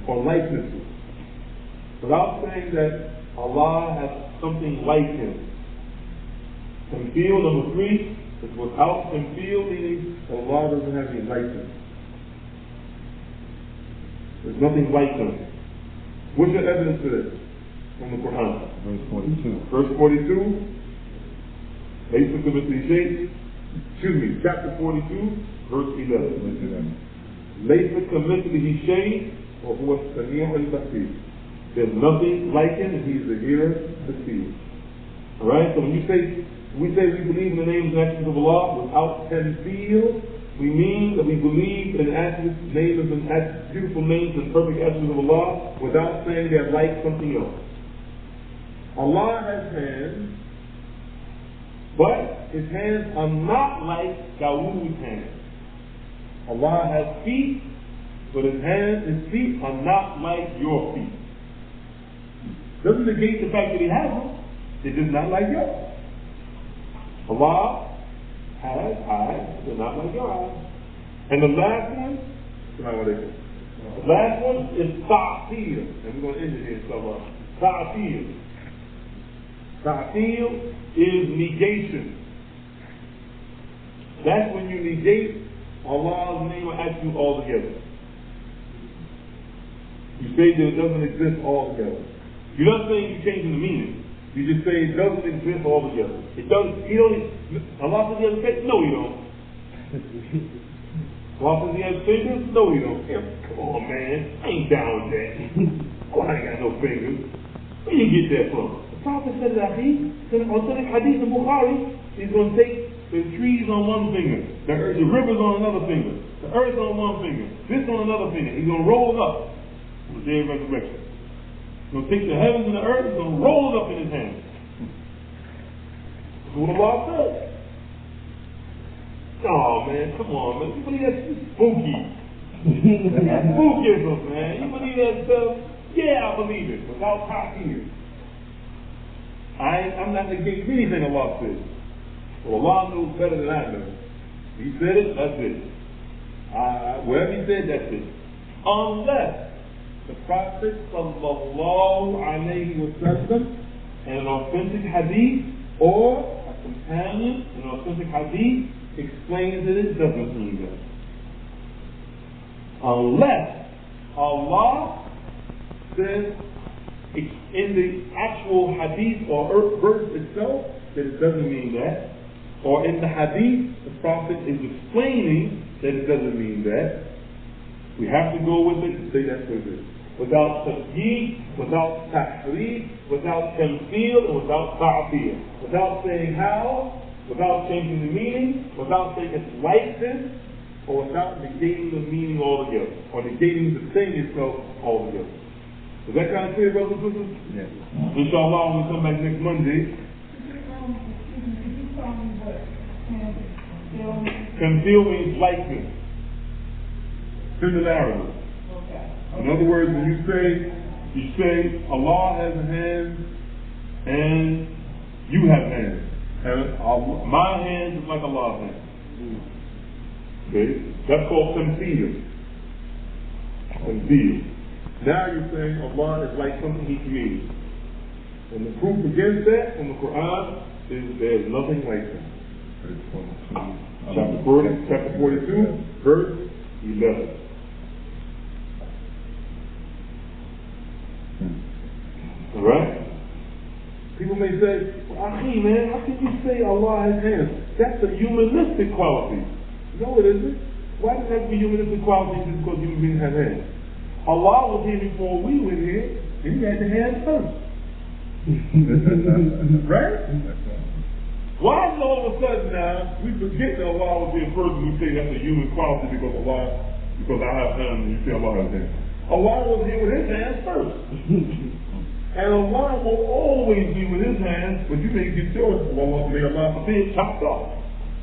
or likenesses. Without saying that Allah has something like him. Tamtheel, number 3, is without Tamtheel, meaning that Allah doesn't have any likeness. There's nothing like him. What's your evidence for this? From the Qur'an. verse 42. Verse 42. Chapter 42, verse 11. ليس كمثله شيء وهو السميع البصير. There's nothing like him, and he's the hearer, the seer. Alright, so when we say we believe in the names and attributes of Allah without tamtheel, we mean that we believe in attributes, names and beautiful names and perfect attributes of Allah without saying they're like something else. Allah has hands, but his hands are not like Dawud's hands. Allah has feet, but his feet are not like your feet. Doesn't negate the fact that he has them. They're just not like yours. Allah has eyes, they're not like your eyes. And the last one is Ta'til. And we're going to end it here, inshallah. Ta'til. Ta'til is negation. That's when you negate Allah's name or attribute altogether. You say that it doesn't exist altogether. You're not saying you're changing the meaning. You just say it doesn't exist altogether. It doesn't. Allah says he has a face? No, you don't. Allah says he has fingers? No, you don't. Come on, man. I ain't down with that. Oh, I ain't got no fingers. Where you get that from? The Prophet said that in authentic hadith of Bukhari, he's going to take the trees on one finger, the rivers on another finger, the earth on one finger, this on another finger. He's going to roll it up on the day of resurrection. He's going to take the heavens and the earth, he's going to roll it up in his hand. That's what Allah says. Oh man, come on, man. You believe that's spooky. That's spookism, man. You believe that stuff? Yeah, I believe it. Without Tawheed. I'm not negating anything Allah says. Well, Allah knows better than I know. He said it, that's it. Wherever he said, that's it. Unless the Prophet sallallahu alayhi wa sallam in an authentic hadith or a companion in an authentic hadith explains that it doesn't mean that. Unless Allah says in the actual hadith or verse itself that it doesn't mean that, or in the hadith the Prophet is explaining that it doesn't mean that, we have to go with it and say that's what it is. Without Tawheed, without Tahreef, without Tamtheel, and without Ta'til. Without saying how, without changing the meaning, without saying it's like this, or without negating the meaning altogether, or negating the thing itself altogether. Is that kind of clear, brothers and sisters? Yes. Inshallah, when we come back next Monday. Tamtheel means likeness, similarity. In other words, when you say Allah has a hand and you have hands, and my hand is like Allah's hand. Okay? That's called tamtheel. Tamtheel. Now you're saying Allah is like something He created. And the proof against that from the Qur'an is there's nothing like that. Chapter 42, verse 11. Alright? People may say, well, Akhi, man, how can you say Allah has hands? That's a humanistic quality. No, it isn't. Why does that be humanistic quality just because human beings have hands? Allah was here before we were here, and He had the hands first. Right? Why is it all of a sudden now we forget that Allah was here first and we say that's a human quality because I have hands and you say Allah has hands? Allah was here with His hands first. And Allah will always be with His hands, but you may get yours, may Allah forbid, chopped off.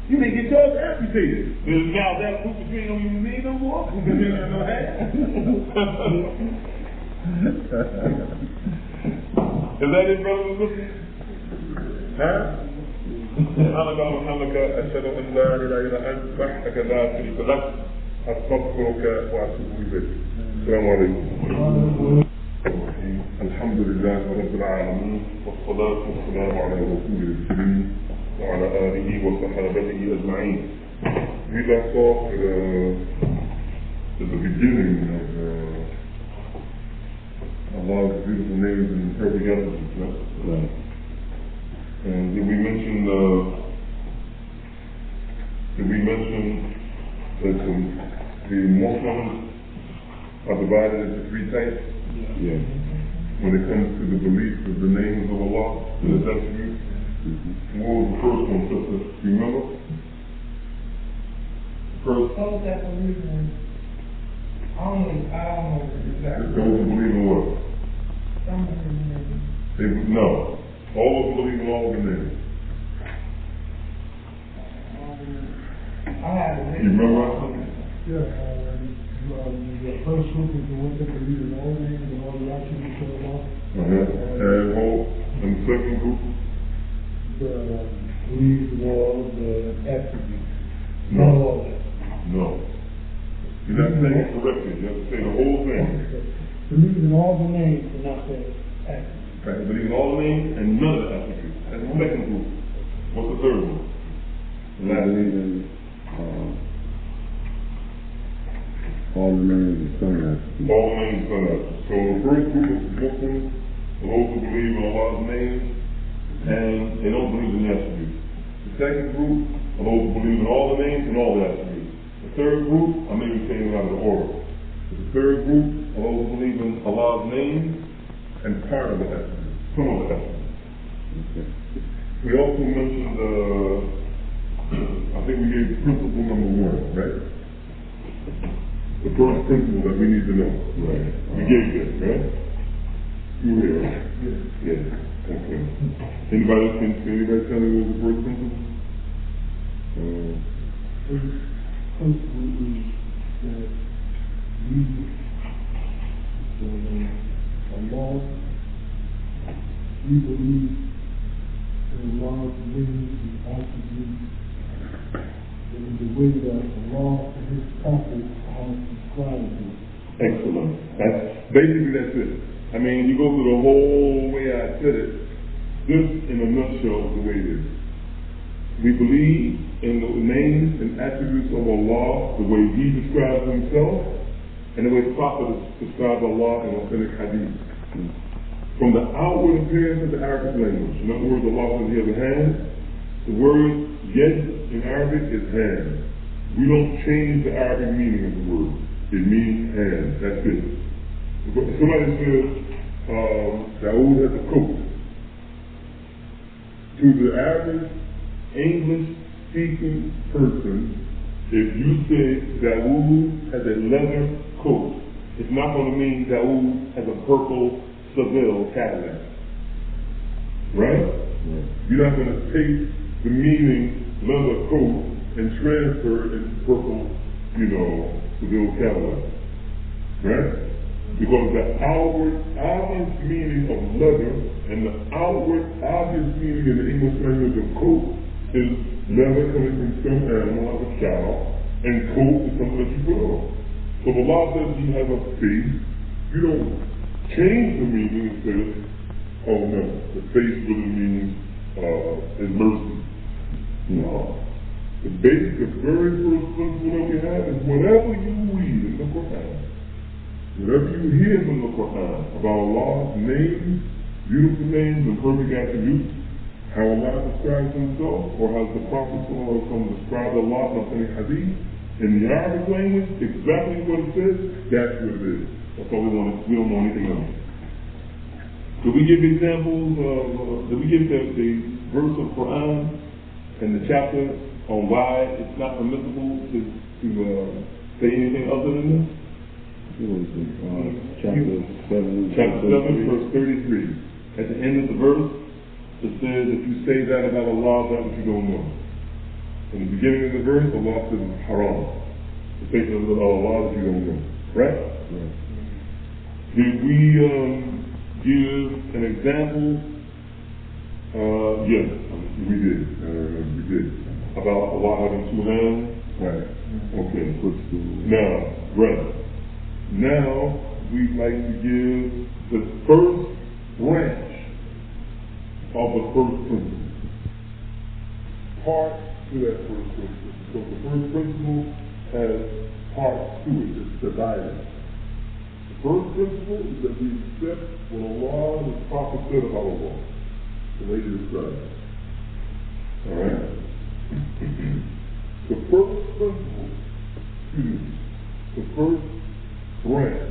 You may get yours amputated. Now is that a proof between them and me no more? Because you have no hands? Is that it, brothers and sisters? Huh? سبحانك وبحمدك أشهد أن لا إله إلا أنت وحدك لا شريك لك أستغفرك وأتوب إليك. السلام عليكم. الحمد لله رب العالمين والصلاة والسلام على رسوله الكريم وعلى آله وصحابته أجمعين. We left off at the beginning of Allah's beautiful names and perfect attributes. Right? And did we mention that the Muslims are divided into three types? Yeah. When it comes to the belief of the names of Allah and His attributes? What was the first one, sister? Do you remember? First. Those that believe in only, I don't know exactly. Those who believe in what? Some believe in no. All of them believe in all of the names. You remember? Yeah. The first group is the ones that believe in all names and all the attributes of Allah. And the second group? Believe in all the attributes. No. Not all of that. No. You're not saying it correctly. You have to say the whole thing. Believe in all the names and not the attributes. Right. Believe in all the names and none of the attributes. That's the second group. What's the third one? I believe in all the names and some attributes. All the names and some attributes. So the first group is Muslims, those who believe in Allah's names and they don't believe in the attributes. The second group are those who believe in all the names and all the attributes. The third group, I may be saying it out of order. But the third group are those who believe in Allah's names and part of the attributes, some of the attributes. Okay. We also mentioned, I think we gave principle number 1, right? The first principle that we need to know. Right. We gave that, right? You were here, right? Yeah. Okay. Anybody else can tell me what was the first principle? First principle is that we believe in Allah's names and attributes in the way that Allah and His Prophet have described it. Excellent. That's it. I mean, you go through the whole way I said it, just in a nutshell is the way it is. We believe in the names and attributes of Allah, the way He describes Himself, and the way the Prophet describes Allah in authentic hadith. From the outward appearance of the Arabic language, in other words, Allah says He has a hand. The word yad in Arabic is hand. We don't change the Arabic meaning of the word. It means hand. That's it. If somebody says Dawud has a coat, to the average English-speaking person, if you say Dawud has a leather coat, it's not going to mean Dawud has a purple Seville Cadillac. Right? You're not going to take the meaning leather coat and transfer it into purple, Seville Cadillac. Right? Because the outward obvious meaning of leather and the outward obvious meaning in the English language of coat is leather coming from some animal like a cow and coat is something that you put on. So if Allah says He has a face, you don't change the meaning and say, oh no, the face really means is mercy. No. The very first principle that we have is whatever you read in the Qur'an, whatever you hear from the Qur'an about Allah's names, beautiful names and perfect attributes, how Allah describes Himself, or how the Prophet described Allah in the Hadith, in the Arabic language, exactly what it says, that's what it is. That's all we want. We don't know anything else. So we give examples of, we give the verse of Qur'an and the chapter on why it's not permissible to say anything other than this? Chapter 7, verse 33. At the end of the verse, it says, if you say that about Allah, that which you don't know. In the beginning of the verse, Allah says it's haram. To say something about Allah that you don't know. Right? Right. Did we give an example? Yes, we did. We did. About Allah having two hands? Right. Okay. Now, right. Now, we'd like to give the first branch of the first principle. Part to that first principle. So the first principle has parts to it. It's divided. The first principle is that we accept what Allah and His Prophet said about Allah. The way He described it. Alright? The first principle, the first branch.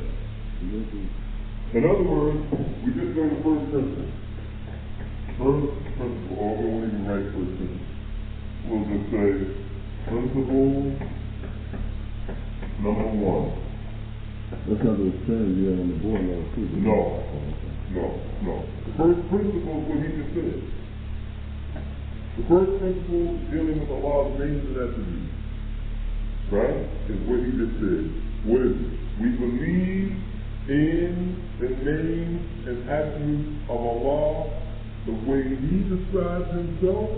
In other words, we just know the first principle. First principle, or we won't even write first principle. We'll just say, principle number one. That's not what it says here on the board now, too. No. The first principle is what he just said. The first principle dealing with Allah's names and attributes, right, is what he just said. What is it? We believe in the names and attributes of Allah the way He describes Himself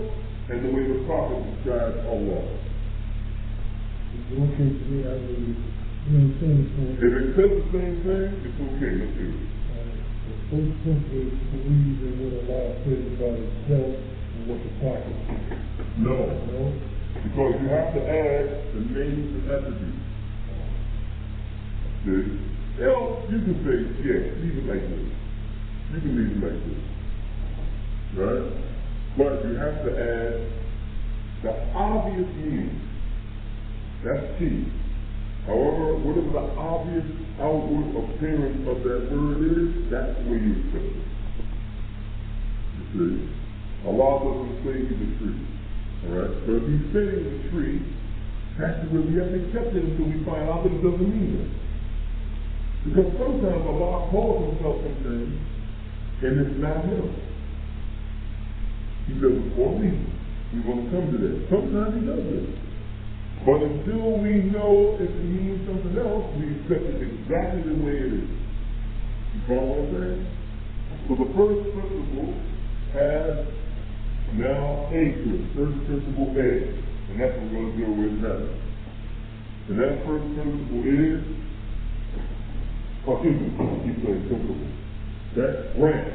and the way the Prophet describes Allah. It's okay to me, I believe. If it says the same thing, it's okay. Let's do it. The first principle is to believe in what Allah says about Himself and what the Prophet says. No. Because you have to add the names and attributes. You can say, yeah, leave it like this. You can leave it like this. Right? But you have to add the obvious meaning. That's key. However, whatever the obvious outward appearance of that word is, that's the way you accept it. You see? Allah doesn't say He's a tree. Alright? So if He's saying He's a tree, that's the way we have to accept it until we find out that it doesn't mean that. Because sometimes Allah calls Himself something and it's not Him. He does it for a reason. We're going to come to that. Sometimes He does it. But until we know if it means something else, we accept it exactly the way it is. You follow what I'm saying? So the first principle has now A to it. First principle A. And that's what we're going to deal with now. And that first principle is, keep saying principle. That branch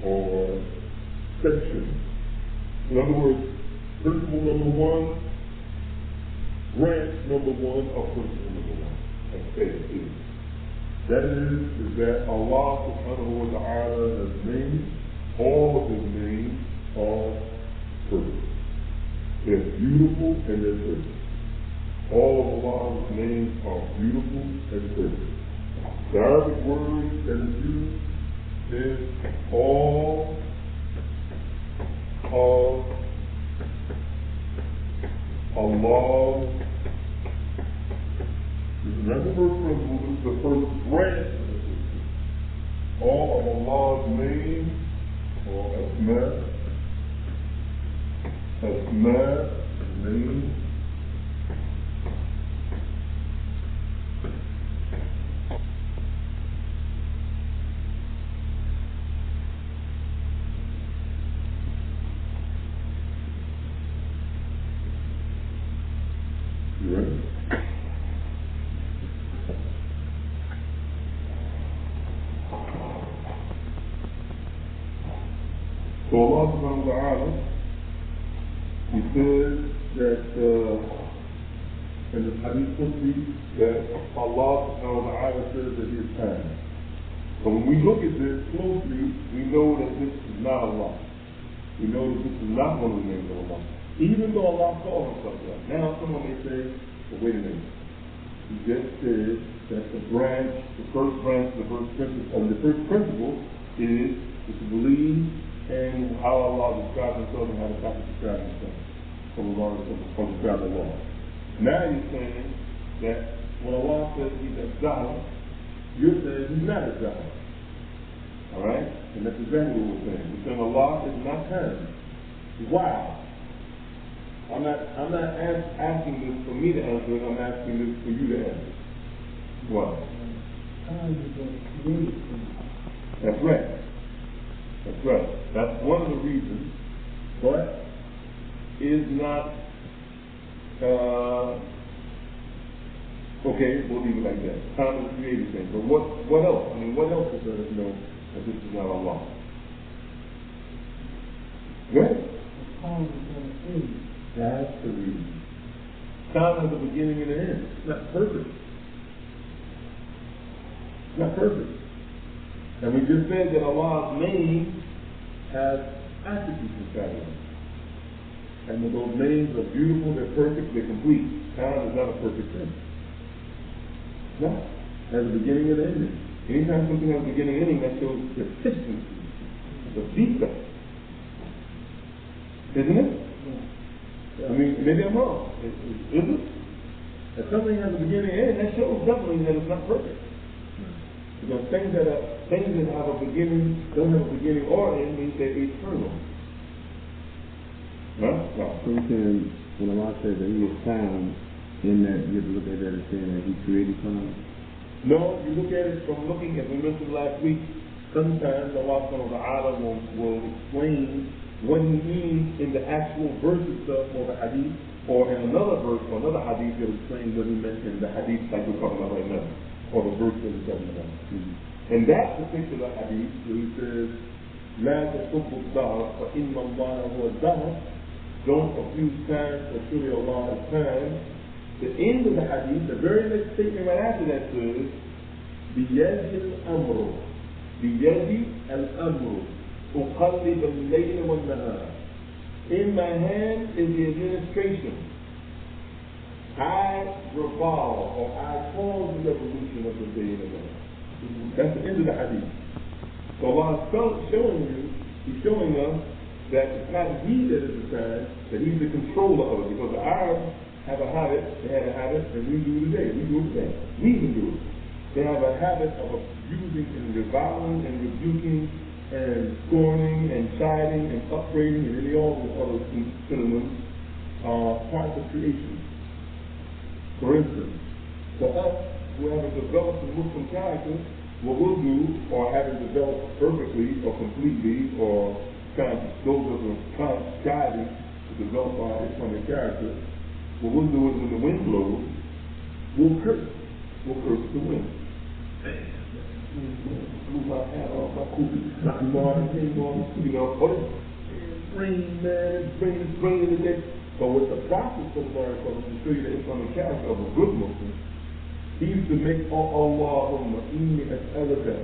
or section. In other words, principle number one, branch number one of principle number one. That's A. That is that Allah subhanahu wa ta'ala has named, all of His names are perfect. They're beautiful and they're perfect. All of Allah's names are beautiful and perfect. The Arabic word that is used is all of Allah. This is not the first principle, this is the first branch of the system. All of Allah's names, or names, that in the Hadith Qudsi that Allah subhanahu wa ta'ala says that He is time. So when we look at this closely, we know that this is not Allah. We know that this is not one of the names of Allah. Even though Allah calls Himself that. Now someone may say, well, wait a minute. He just said that the first principle is to believe in how Allah describes Himself and how the Prophet describes Himself from describing the law. Now you're saying that when Allah says He's a Zahra, you're saying He's not a Zahra. Alright? And that's exactly what we're saying. We're saying Allah is not time. Why? I'm not asking this for me to answer it, I'm asking this for you to answer. Why? That's right. That's right. That's one of the reasons, but is not okay, we'll leave it like that. Time is created thing. But what else? I mean, what else is there to know that this is not Allah? Good? That's the reason. Time has a beginning and an end. It's not perfect. It's not perfect. And we just said that Allah's name has attributes inside of it. And when those names are beautiful, they're perfect, they're complete. Time is not a perfect thing. No. It has a beginning and an ending. Anytime something has a beginning and ending, that shows consistency. The defect. Isn't it? Yeah. I mean, maybe I'm wrong. Is it? If something has a beginning and end, that shows definitely that it's not perfect. Because things that have a beginning, don't have a beginning or end, means they're eternal. Huh? No. So you're saying when Allah says that He is time, in that you have to look at that as saying that He created time? No, you look at it from looking, as we mentioned last week, sometimes Allah subhanahu wa ta'ala will explain what He means in the actual verse itself or the hadith, or in another verse or another hadith He'll explain what He meant in the hadith like we're talking about right now, or the verse that we're talking about. In that particular hadith where He says, لا تسبوا الدهر فإن الله هو الدهر, don't abuse time, for surely Allah is time. The end of the hadith, the very next statement right after that says, بِيَدِ الْأَمْرُ بِيَدِ الْأَمْرُ أُقَلِّبَ اللَّيْلَ وَالنَّهَارَ. In my hand is the administration. I revolve, or I cause the revolution of the day and the night. That's the end of the hadith. So Allah is showing you, He's showing us that it's not He that is the time, that He's the controller of it. Because the Arabs have a habit, they had a habit, and we do it today. We do it today. We even do it. They have a habit of abusing and reviling and rebuking and scorning and chiding and upbraiding and any all those other synonyms parts of creation. For instance, for us who haven't developed the Muslim character, what we'll do, or haven't developed perfectly or completely, or those of us striving to develop our Islamic character, what we'll do is when the wind blows, we'll curse. We'll curse the wind. Move my hat off, my kufi, rain, man, it's raining today. But with the Prophet to show you the Islamic character of a good Muslim, he used to make Allahumma inni as'aluka.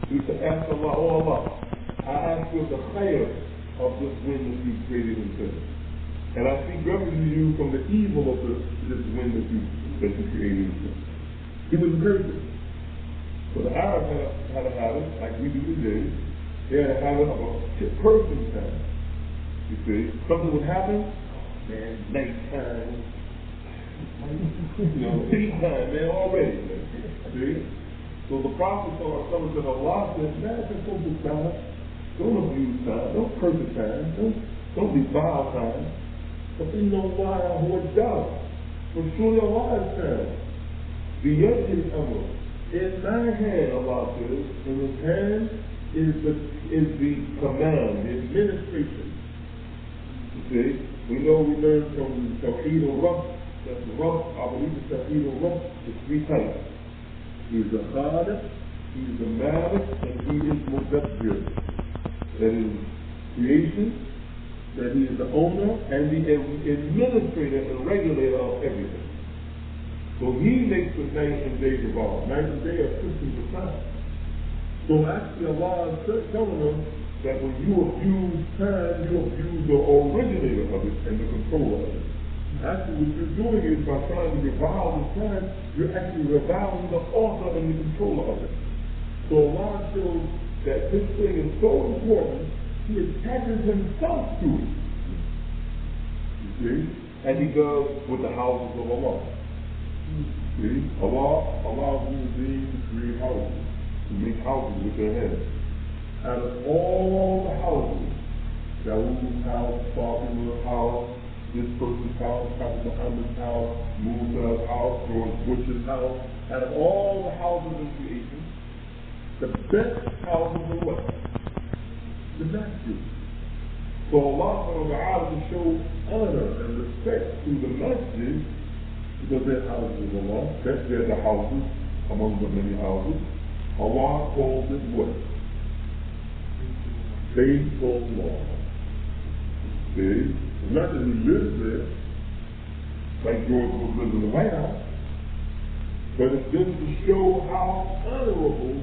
He used to ask Allah, oh Allah, I ask you the khayr of this wind that you created himself. And I seek refuge to you from the evil of this wind that you created himself. He was perfect. So the Arabs had a habit, like we do today, they had a habit of a person time. You see, something would happen, man, nighttime, tea time, man, already. See? So the Prophet said, Allah says, don't abuse time, don't curse time, don't defile time. But you know why I would doubt. For surely Allah is time. بِيَدِ الْأَمْرُ. In my hand, Allah says, in His hand is the command, the administration. You see, we know we learned from Tawheed al-Rabb that the Rabb, I believe the Tawheed al-Rabb is three types. He is the Khaliq, He is the Malik, and He is Mudabbir. That is creation, that he is the owner and the administrator and regulator of everything. So he makes the night and day revolve. Night and day are systems of time. So actually Allah is telling us that when you abuse time, you abuse the originator of it and the controller of it. Actually what you're doing is by trying to revolve the time, you're actually revolving the author and the controller of it. So Allah shows that this thing is so important, he attaches himself to it. You see? And he does with the houses of Allah. See? Allah uses these to create houses, to make houses with their hands. Out of all the houses, Dawud's house, Fatima's house, this person's house, Prophet Muhammad's house, Musa's house, George Bush's house, out of all the houses in creation, the best houses are what? The masjid. So Allah subhanahu wa ta'ala shows honor and respect to the masjid because they're houses of Allah. They're the houses among the many houses. Allah calls it what? Baytullah. See? It's not that he lives there, like George was living in the White House, but it's just to show how honorable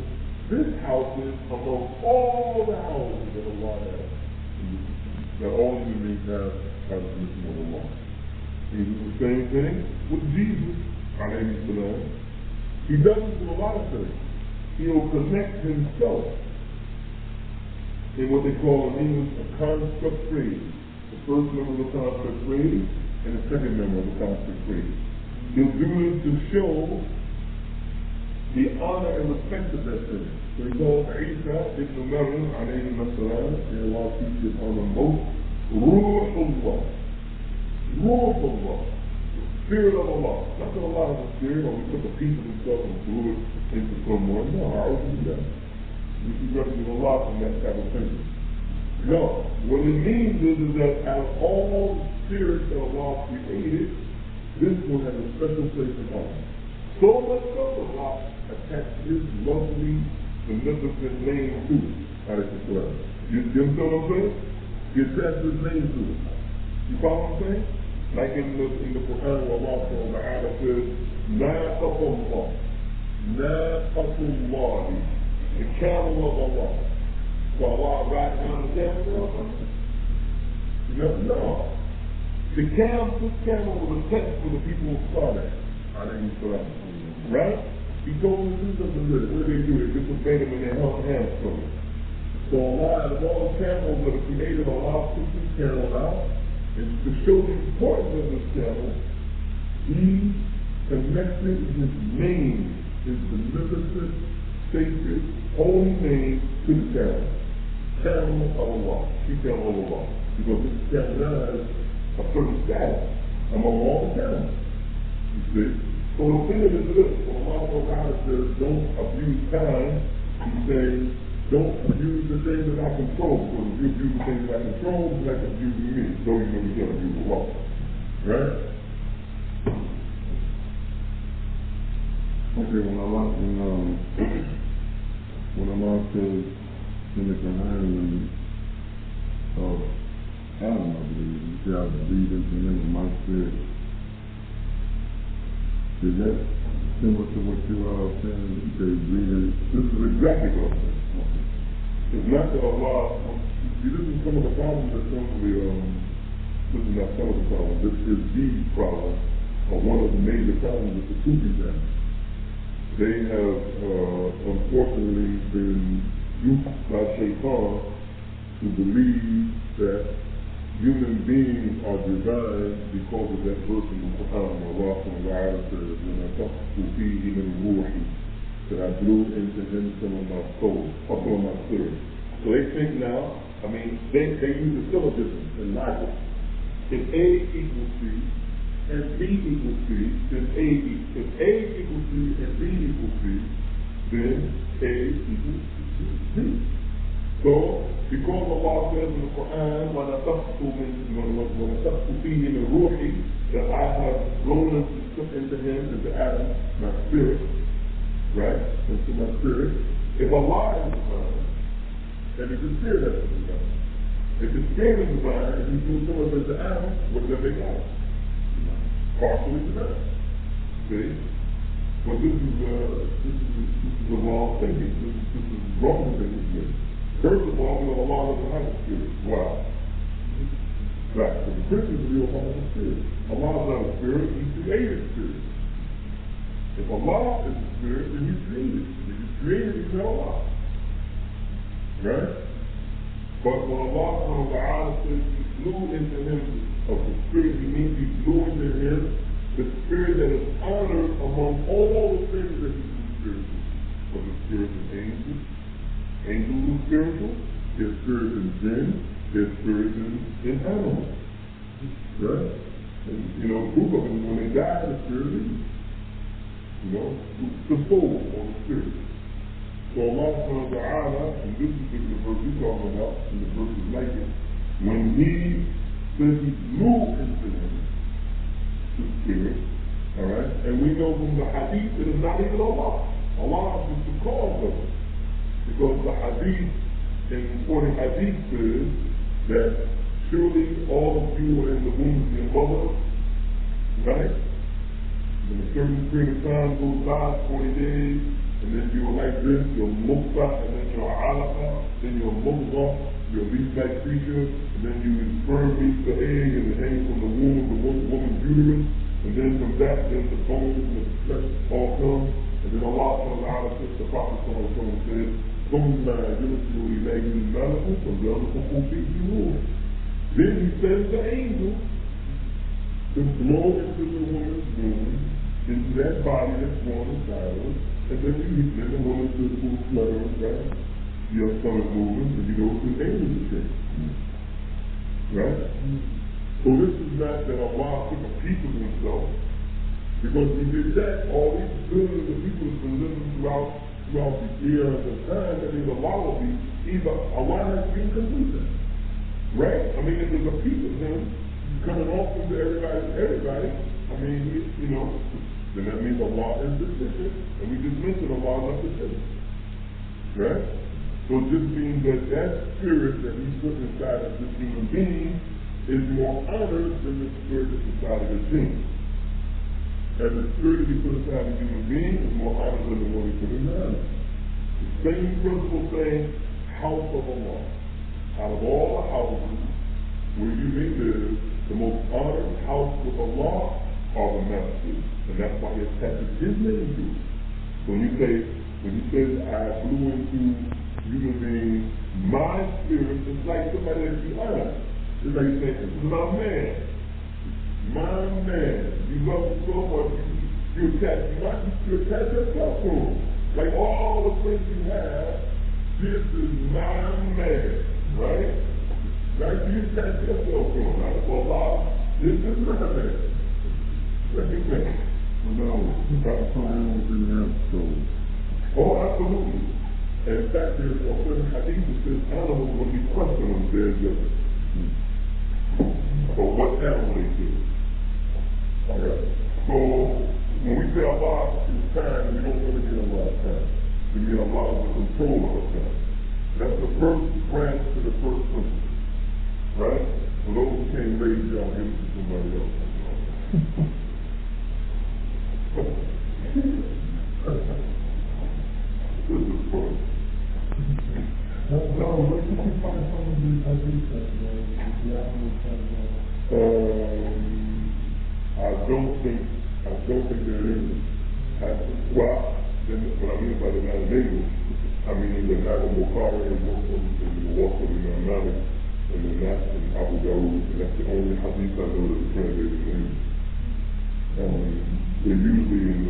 this house is among all the houses that Allah has. That all human beings have the permission of Allah. He does the same thing with Jesus, alayhi salam. He doesn't do a lot of things. He'll connect himself in what they call in English a construct phrase. The first member of the construct phrase and the second member of the construct phrase. He'll do this to show the honor and respect of that thing. So he calls Isa ibn Maryam alayhi salam, and Allah teaches on the most Ruhullah. Ruhullah. The Spirit of Allah. Not that Allah is a spirit, or we took a piece of himself and blew it into someone. No, how would we do that? We should recognize Allah from that type of thing. No. What it means is that out of all the spirits that Allah created, this one has a special place in Allah. So much so that Allah attached his lovely, magnificent name to it. You understand what I'm saying? He attached his name to it. You follow what I'm saying? Like in the Qur'an where Allah says, Naqatullah. Naqatullah. The camel of Allah. So Allah rides on the camel? No. The camel was a test for the people of Saleh. Right? He told them to do something with it. What did they do? They just obeyed him and they held hands from it. So Allah, out of all the camels that are created, Allah took this camel out, and to show the importance of this camel, he connected his name, his magnificent, sacred, holy name to the camel. Camel of Allah. She camel of Allah. Because this camel has a certain status among all the camels. You see? So the thing is this, when Allah says, don't abuse time, He says, don't abuse the things that I control, because if you abuse the things that I control, it's like abusing me. So you know you can't abuse the law. Right? Okay, when Allah says in the Qur'an, Adam, I believe, he said, I breathe into him in my spirit. Is that similar to what you are saying? You say breathing. This is exactly what I'm saying. It's not that Allah, see, this is some of the problems that some of the, this is not some of the problems, this is the problem, or one of the major problems with the Sufis have. They have, unfortunately, been used by Shaitan to believe that human beings are designed because of that verse in the Qur'an where Allah says, when I talk to Tawheed and Ruhi, that I blew into him some of my soul, or some of my spirit. So they think now, they use a syllogism in logic. If A equals C, and B equals C, then if A equals C and B equals C, then A equals C. So, because Allah says in the Qur'an, when I talk to him in Ruhi, that I have blown into him, into Adam, my spirit, right? Into my spirit. If Allah is the Son, then it's the spirit that's the Son. If the spirit is divine, if you do someone as the Adam, what does they got? Partially divine. See? But this is the wrong thinking. This is wrong thinking. First of all, we know Allah doesn't have a spirit. Why? Right. So the Christians believe Allah is a spirit. Allah is not a spirit, He created spirit. If Allah is a spirit, then He created. If He created, He's not Allah. Right? But when Allah says He blew into him of the spirit, He means He blew into him the spirit that is honored among all the things that He is spiritual. So the spirit of angels. Angels are spiritual. There's spirit in jinn. There's spirit in animals. Right? And, the group of them, when they die, the spirit leaves. The soul or the spirit. So Allah subhanahu wa ta'ala, and this is the verse we're talking about, and the verse is like it, when He says He blew into them the spirit, alright, and we know from the hadith it is not even Allah. Allah is the cause of it. Because the hadith, in important hadith says that surely all of you are in the womb of your mother, right? When a certain period of time goes by, 20 days, and then you're like this, you're mukta, and then you're alaqa, then you're mukta, you're a leaf-like creature, and then you sperm meets the egg, and it hangs from the womb of the woman's uterus, and then from that, then the bones and the flesh all come, and then Allah says, the Prophet says, ثُمَّ يُرْسِلُ إِلَيْهِ الْمَلَكُ فَيَرْزُقُهُ فِيهِ رُوحًا. Then He sends the angel to blow into the woman's womb, into that body that's born inside of us, and then the woman's physical fluttering, right? Your stomach moving, and you go to the angel to change. Right? So this is not that Allah took a piece of Himself, because He did that, all these billions of people have been living throughout the years and time, that is Allah will be, either Allah has been complete. Right? I mean, if there's a piece of Him coming off into everybody, I mean, then that means Allah is deficient, and we just mentioned Allah is not deficient. Right? So it just means that spirit that He put inside of this human being is more honored than the spirit that's inside of the jinn. And the spirit that He put inside of a human being is more honored than the one He put inside. The same principle saying, house of Allah. Out of all the houses where you may live, the most honored house with Allah are the masjids. And that's why He attaches His name to it. So when He says, I blew into human beings, my spirit is like somebody that you honor. It's like saying, this is my man. My man. You love him so much, you attach yourself to him. Like all the things you have, this is my man. Right? Right? You attach yourself to him. Right? So Allah, this is my man. Oh, absolutely. And in fact, there's a certain hadith that says animals, when we question them, they're different. So what animal they do? Alright. So when we say Allah is time, we don't really mean Allah is time. We mean Allah is the controller of time. That's the first branch to the first principle. Right? For those who can't raise y'all, give it to somebody else. This is fun. Where did you find some of these hadiths that I don't think there is. What I mean by the not in English, I mean in the Bible Bukhari and Muslim and the Wasl and the Malik and the Nas and Abu Dawud, and that's the only hadith I know that's translated in English. They're usually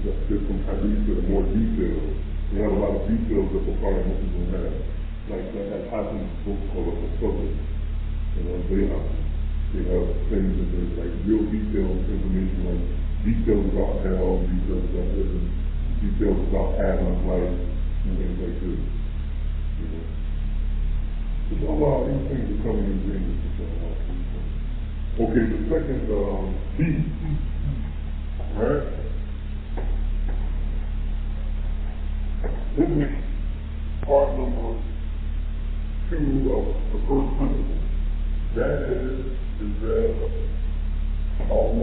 there's some hadiths that are more detailed. They have a lot of details that Bukhari and Muslim don't have. Like that Hassan's book called the Subject. They have things that there's like real detailed information, like details about hell, details about heaven, details about Adam's life, and things like this. There's a lot of these things are coming in English. Okay, the second B, right? This is part number 2 of the first principle.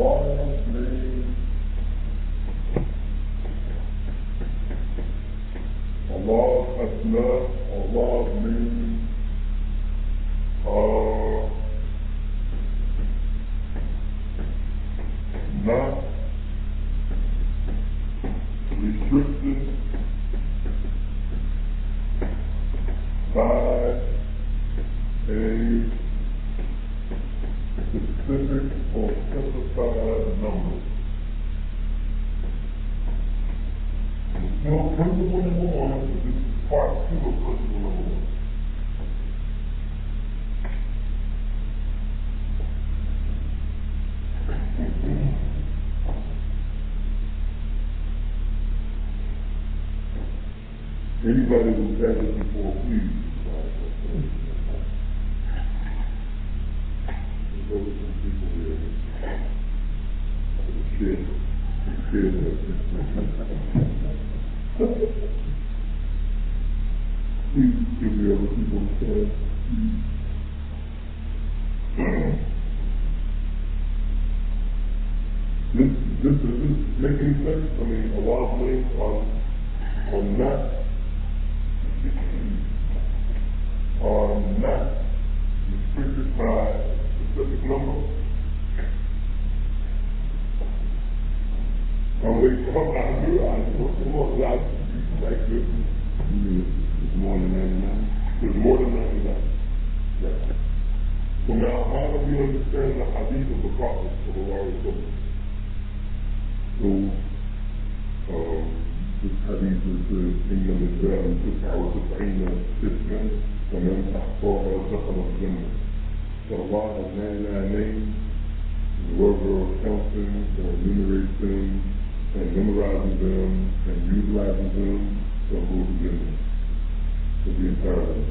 Allah's name, Allah's asma, Allah's name are not restricted by a specific or specified number. Still principle number one, but this is part two of principle number one. Anybody who's had this before, please. There's always some people here. Shit. Please give the other people a chance. This make any sense? I mean, a lot of names are not restricted by a specific number. I'm waiting for my like this. It's more than 99. There's more than 99. Yeah. So now, how do we understand the hadith of the Prophet of Allah? So, this hadith is in the Islam, this hour is in the Islam, and then Ahfar al-Zakhr al-Jannah. So Allah has 99 names, and whoever counts them, or enumerates them, and memorizes them, and utilizes them, they'll go to Jannah. For the entire life.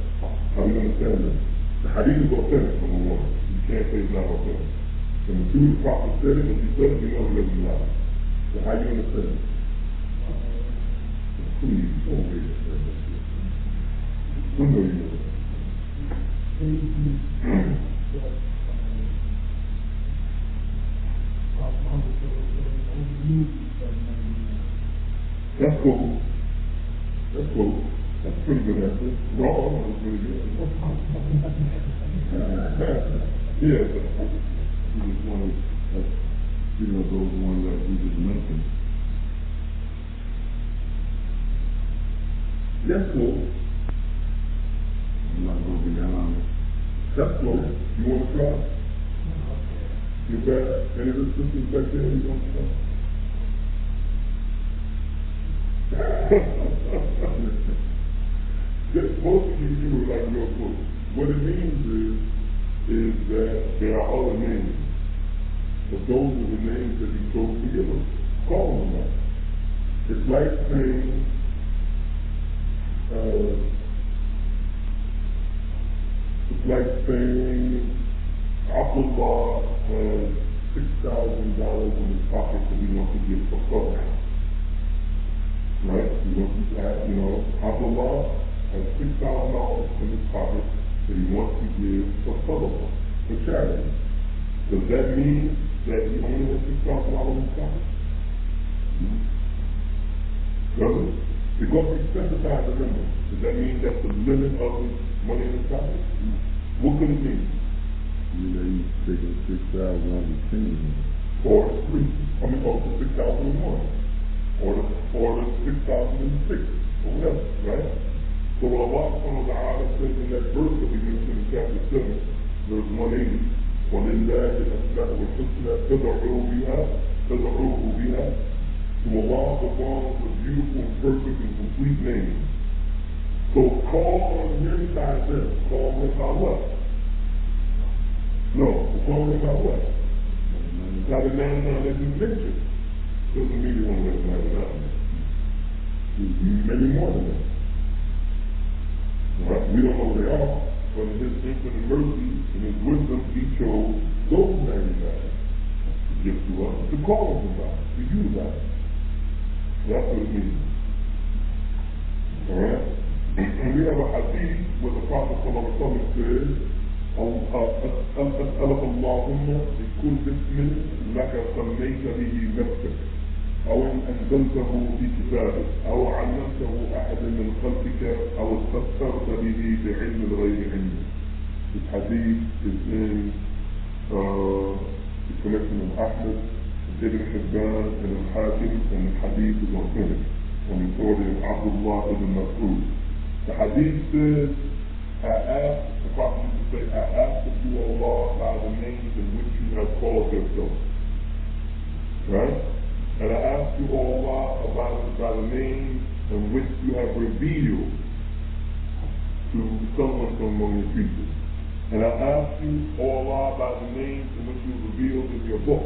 How do you understand that? The hadith is authentic, number one. You can't say it's not authentic. And the true Prophet said it, and he said it, you know he doesn't lie. So how do you understand it? Please, don't wait to say that. I know you know that. That's cool. That's cool. That's a pretty good answer. Wrong, that's pretty good. Yeah, but He was one of, those ones that you just mentioned. that's cool. I'm not going to be that honest. That's cool. You want to try? You bet. Any of the sisters back there you want to try? Most of you do it like real quick. What it means is that there are other names, but those are the names that he chose to give us. Call them that. It's like saying, Abdullah has $6,000 in his pocket that he wants to give for Qur'an. Right? He wants to have, Abdullah has $6,000 in his pocket that he wants to give for Qur'an, for charity. Does that mean that he only has $6,000 in his pocket? Does it? Because he specified the limit. Does that mean that's the limit of his money in his pocket? What could it mean? He's taking 6,000 on the team. Or the 6,001. Or the 6,006. Or whatever, right? So what Allah subhanahu wa ta'ala says in that verse that we mentioned in chapter 7, verse 180, وَلِلَّهِ الْأَسْمَاءُ الْحُسْنَى فَادْعُوهُ بِهَا. To Allah the one with a beautiful and perfect and complete name. So call on him by them. Call him by what? No, call him by what? By the 99 that you mentioned. Doesn't mean you want to recognize that. Maybe more than that. Right? We don't know what they are, but in his infinite mercy and his wisdom, he chose those 99 to give to us, to call them by, to use that. That's what it means. Alright? And we have a hadith where the Prophet ﷺ says, أسألك اللهم بكل اسم لك سميت به نفسك أو أنزلته في كتابك أو علمته أحدا من خلقك أو استأثرت به بعلم الغيب عندك. This hadith is in the collection of Ahmed, Ibn Hibban, and Al-Hakim, and the hadith is authentic on the authority of Abdullah ibn Mas'ud. The hadith says, I asked, the Prophet used to say, I asked of you, Allah, by the names in which you have called yourself. Right? And I ask you, Allah, by the names in which you have revealed to someone from among your people. And I ask you, Allah, by the names in which you have revealed in your book.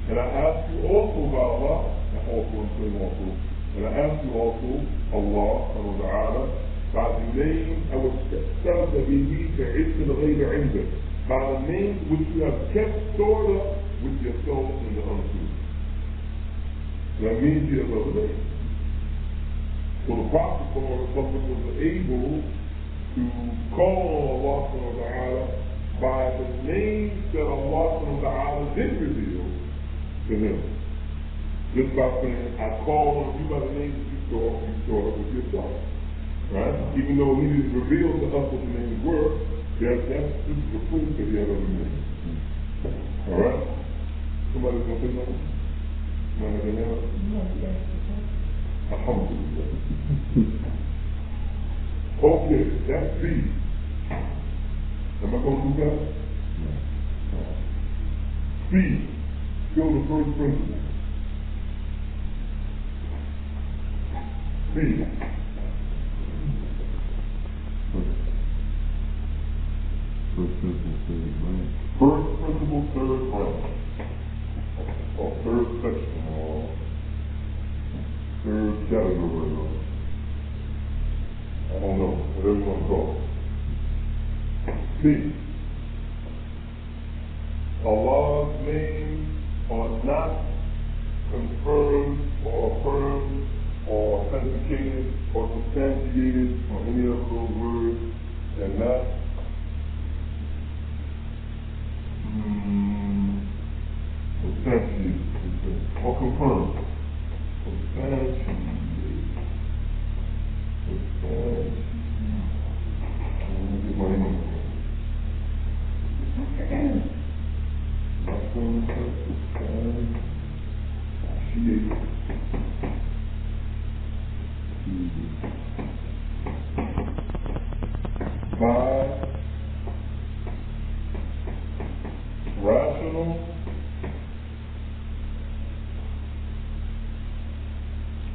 And I ask you also by Allah, and also I'm saying also, and I ask you also, Allah, subhanahu wa ta'ala, by the name I was استأثرت به بعلم الغيب عندك, by the names which you have kept stored up with yourself in the unseen. That means you have other names. So the Prophet was able to call on Allah subhanahu wa ta'ala by the names that Allah subhanahu wa ta'ala did reveal to him. Just by saying, I call on you by the names that you store up with yourself. Right? Even though he didn't reveal to us what the names were, that's just the proof that he had other names. Alright? Somebody's going to say something? Somebody else? Alhamdulillah. Okay, that's B. Am I going to do that? B. Still the first principle. B. First principle, third branch. Or third section, or third category, or I don't know, whatever you want to call it. C. Allah's names are not confirmed or affirmed or authenticated or substantiated on any of those words, and not substantiated or confirmed.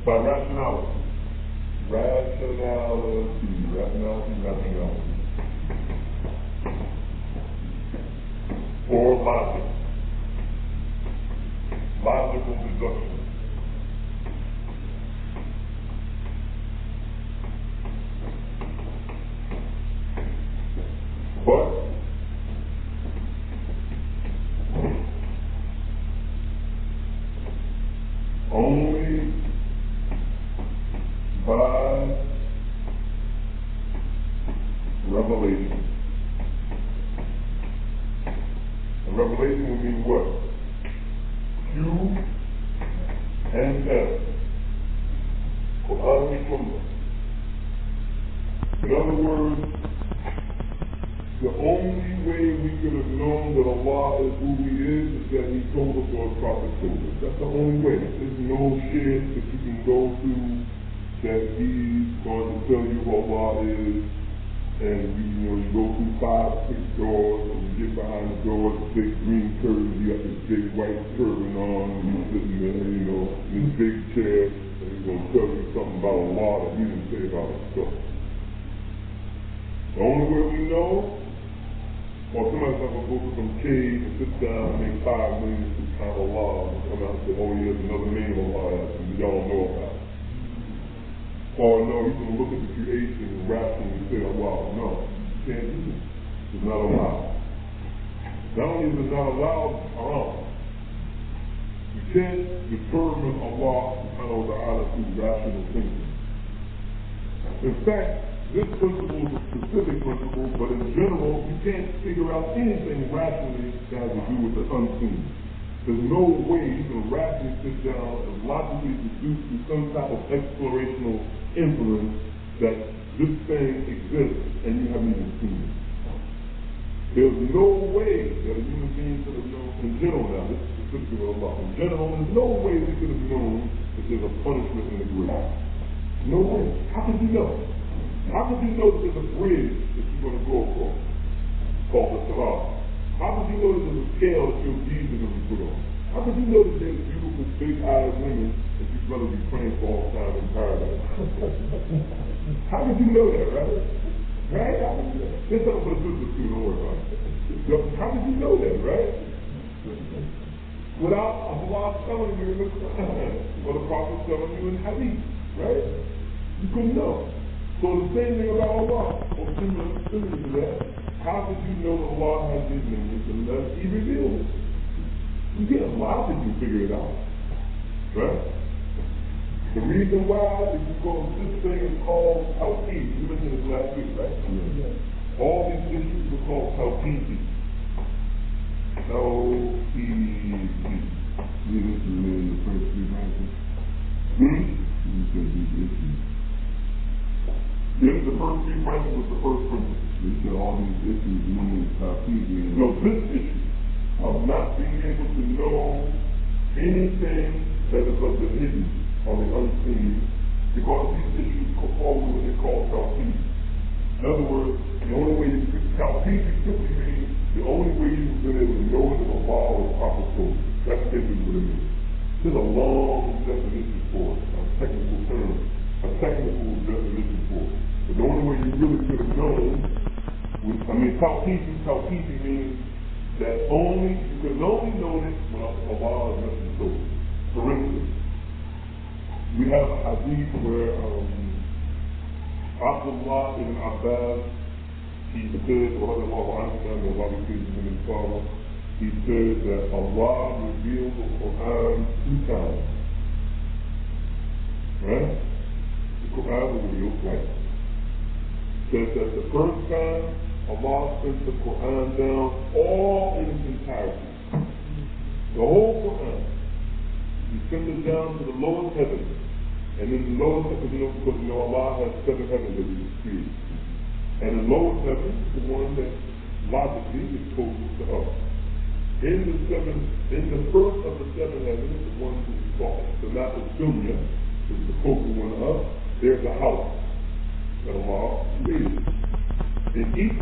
By rationality. Or logic. Logical deduction. But only by revelation. And revelation would mean what? Q and S. Qur'an and Sunnah. In other words, the only way we could have known that Allah is who He is that He told us or His Prophet told us. That's the only way. There's no shit that you can go to that He's going to tell you who Allah is, and you go through 5, 6 doors, and you get behind the door, the big green curtain, you got this big white turban on, and you're sitting there, in this big chair, and He's going to tell you something about Allah that He didn't say about Himself. The only way we know, or somebody's not going to go to some cave and sit down and make 5 million subhanAllah and come out and say, oh, yeah, there's another name of Allah that y'all don't know about. Or no, he's going to look at the creation and rationally say, oh, wow, no, you can't do this. It's not allowed. Not only is it not allowed, it's haram. You can't determine Allah subhanahu wa ta'ala through rational thinking. In fact, this principle is a specific principle, but in general, you can't figure out anything rationally that has to do with the unseen. There's no way you can rationally sit down and logically deduce to some type of explorational inference that this thing exists and you haven't even seen it. There's no way that a human being could have known, in general now, this is specifically with Allah, in general, there's no way we could have known that there's a punishment in the grave. No way. How could you know? How could you know that there's a bridge that you're going to go across called the Salah? How could you know that there's a scale that your deeds are going to be put on? How could you know that there's beautiful, big-eyed women that you're going to be praying for all the time in paradise? How could you know that, right? Right? How could you know that? There's something for the sisters too, don't worry about it. How could you know that, right? Without Allah telling you in the Qur'an, or the Prophet telling you in Hadith, right? You couldn't know. So the same thing about Allah, or similar to that, how did you know that Allah has these names unless He revealed it? You can't. How did you figure it out? Right? The reason why is because this thing is called Tawheed. You mentioned this last week, right? Yeah. All these issues are called Tawheed. Tawheed. You mentioned the first three branches. You said these issues. Yes, the first three branches was the first principle. You said all these issues meaning Tawheed. No, this issue of not being able to know anything that is of the hidden or the unseen, because these issues fall into what they call Tawheed. In other words, the only way you can Tawheed simply means the only way you've been able to know it is Allah or the Prophet told you. That's basically what it means. There's a long definition for it, a technical term, a technical definition for it. But the only way you really could have known, Tawheed means that you can only know this when Allah is mentioned so. For instance, we have a hadith where Abdullah ibn Abbas, he said, he said that Allah revealed the Qur'an 2 times. Right? The Qur'an was revealed twice. Says that the first time Allah sent the Qur'an down all in its entirety. The whole Qur'an. He sent it down to the lowest heaven. And in the lowest heaven, because Allah has 7 heavens that He created. And the lowest heaven is the one that logically is closest to us. In the first of the 7 heavens, the one that is called the Nafis Dunya, which is the closest one to us, there's a house that Allah created. In each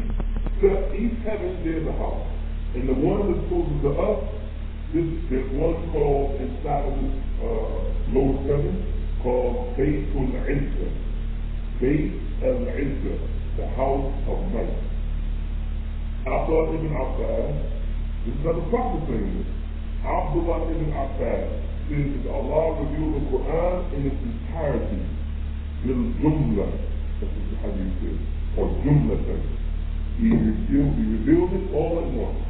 heaven there's a house. And the one that's closest to us, there's one called inside of this lowest heaven called Bayt al-Izzah. Bayt al-Izzah, the house of might. Abdullah ibn Abbas, this is not the Prophet saying this. Abdullah ibn Abbas says that Allah revealed the Quran in its entirety. Little Jumla, that's what the hadith says, or Jumla thing. He revealed it all at once.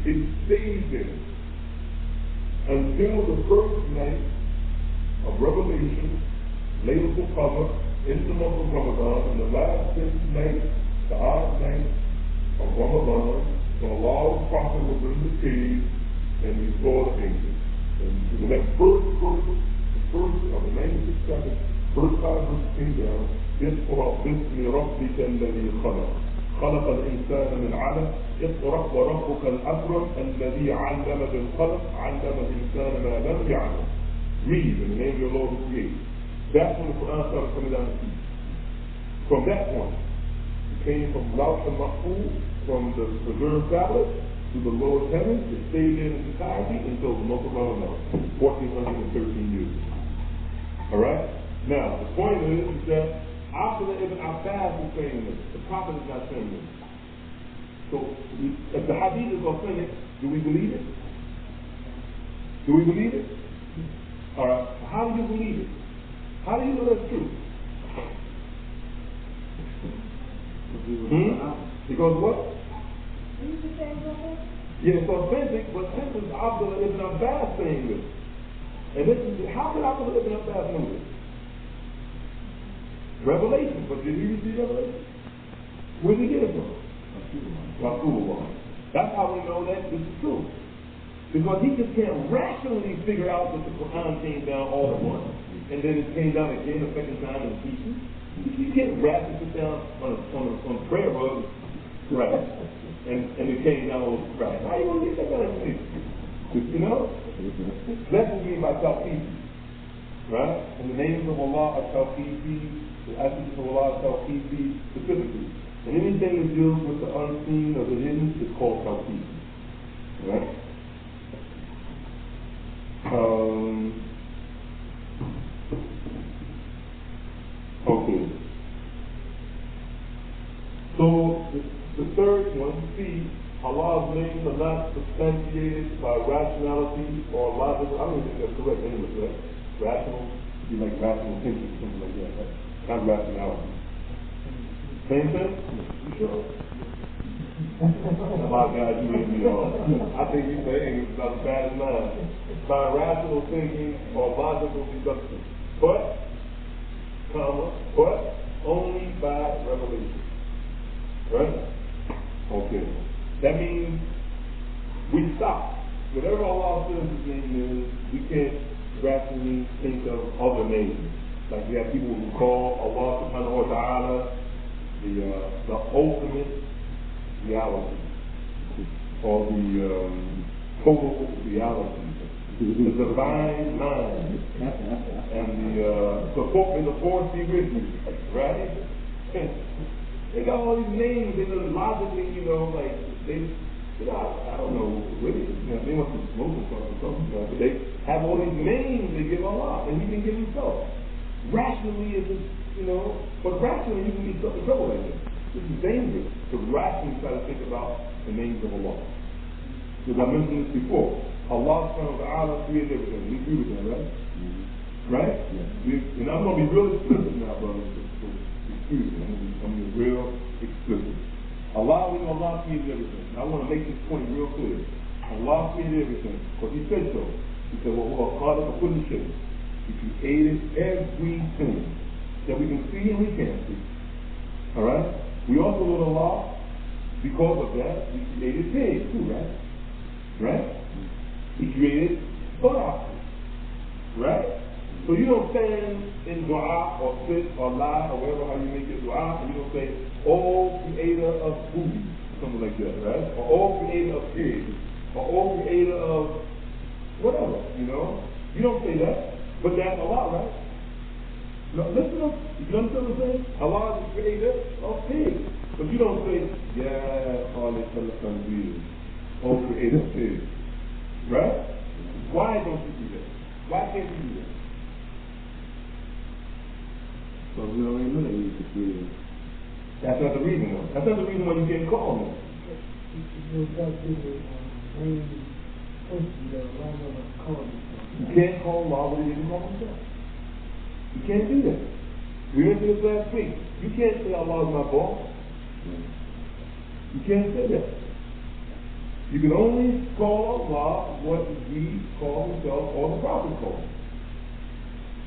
It stayed there until the first night of Revelation, Laylatul Qadr, in the month of Ramadan, and the last 10th night, the odd night of Ramadan, so Allah's Prophet was in the cave, and he saw the angels. And the next first of the 96th chapter, first 5 verses came down, اقرأ باسم ربك الذي خلق. خلق الإنسان من علق. اقرأ وربك الأكرم الذي علم بالقلم علم الإنسان ما لم يعلم. Read in the name of your Lord who created. That's when the Quran started coming down the street. From that point, it came from Lawh al-Mahfuz, from the preserved tablet to the lowest heavens. It stayed there in entirety until the month of Ramadan, 1413 years. Alright? Now, the point is that Abdullah ibn Abbas is saying this. The Prophet is not saying this. So, if the hadith is authentic, do we believe it? Do we believe it? Alright, how do you believe it? How do you know that's true? Because what? Yeah, it's authentic, but this is Abdullah ibn Abbas saying this. And this is, how did Abdullah ibn Abbas know this? Revelation. But did he receive revelation? Where did he get it from? Rasulullah. That's how we know that this is true. Because he just can't rationally figure out that the Qur'an came down all at once. And then it came down again the second time in pieces. You can't rationally sit down on a prayer rug, right? And it came down all right. How you gonna get that kind of thing? You know? That's what we mean by Tawheed. Right? And the names of Allah are Tawheed, the attributes of Allah are Tawheed specifically. And anything that deals with the unseen or the hidden is called Tawheed. Right? Okay. So the third one, C, Allah's names are not substantiated by rationality or logical. I don't think that's correct anyway, right? Rational, be like rational thinking, something like that, right? Not rationality. Same thing? You sure? My God, you made me off. I think you say English is not as bad as mine. By rational thinking or logical deduction. But only by revelation. Right? Okay. That means we stop. Whatever Allah says his name is, we can't rationally think of other names. Like we have people who call Allah subhanahu wa ta'ala the ultimate reality, or the total reality, the divine mind, and the force be with you, right? They got all these names, they just logically, like they, I don't know, really, they must be smoking something, but they have all these names they give Allah, and he can give himself. Rationally, but rationally you can be in trouble like this. This is dangerous to rationally try to think about the names of Allah. Because I mentioned this before. Allah subhanahu wa ta'ala created everything. We agree with that, right? Mm-hmm. Right? Yeah. And I'm going to be real explicit now, brothers. So excuse me. I'm going to be real explicit. Allah created everything. And I want to make this point real clear. Allah created everything. Because he said so. He said, well, Allah couldn't shake. He created everything that we can see and we can't see. Alright? We also know Allah, because of that, he created pigs too, right? Right? He created buttocks. Right? So you don't stand in dua or sit or lie or whatever how you make your dua, and you don't say, oh creator of boobies, something like that, right? Or oh creator of pigs, or oh creator of whatever, You don't say that. But that's Allah, right? Now, listen up. You understand what I'm saying? Allah is the creator of pigs. But you don't say, Allah creator of pigs. Right? Why don't you do that? Why can't you do that? Because we already know that he's the creator. That's not the reason, though. That's not the reason why you can't call him. You can't call Allah what he didn't call himself. You can't do that. We went through this last week. You can't say Allah is my boss. You can't say that. You can only call Allah what he called himself or the Prophet called him.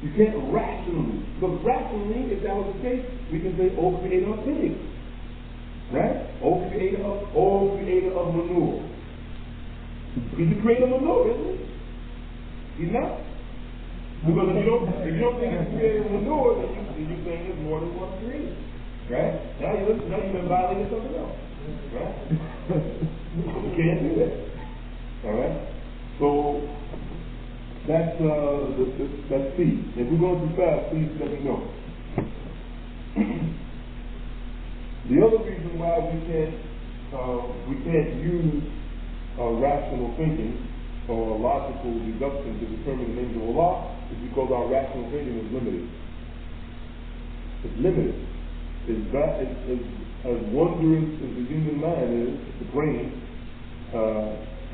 You can't rationally. Because rationally, if that was the case, we can say, oh creator of pigs. Right? Oh creator of manure. He's the creator of manure, isn't he? He's not. Because if you don't think he's creating manure, then you're saying there's more than one creator. Right? Now you've been violating something else. Right? You can't do that. Alright? So that's C. If we're going too fast, please let me know. The other reason why we can't use rational thinking or logical deduction to determine the names of Allah is because our rational thinking is limited. It's limited. As wondrous as the human mind is, the brain,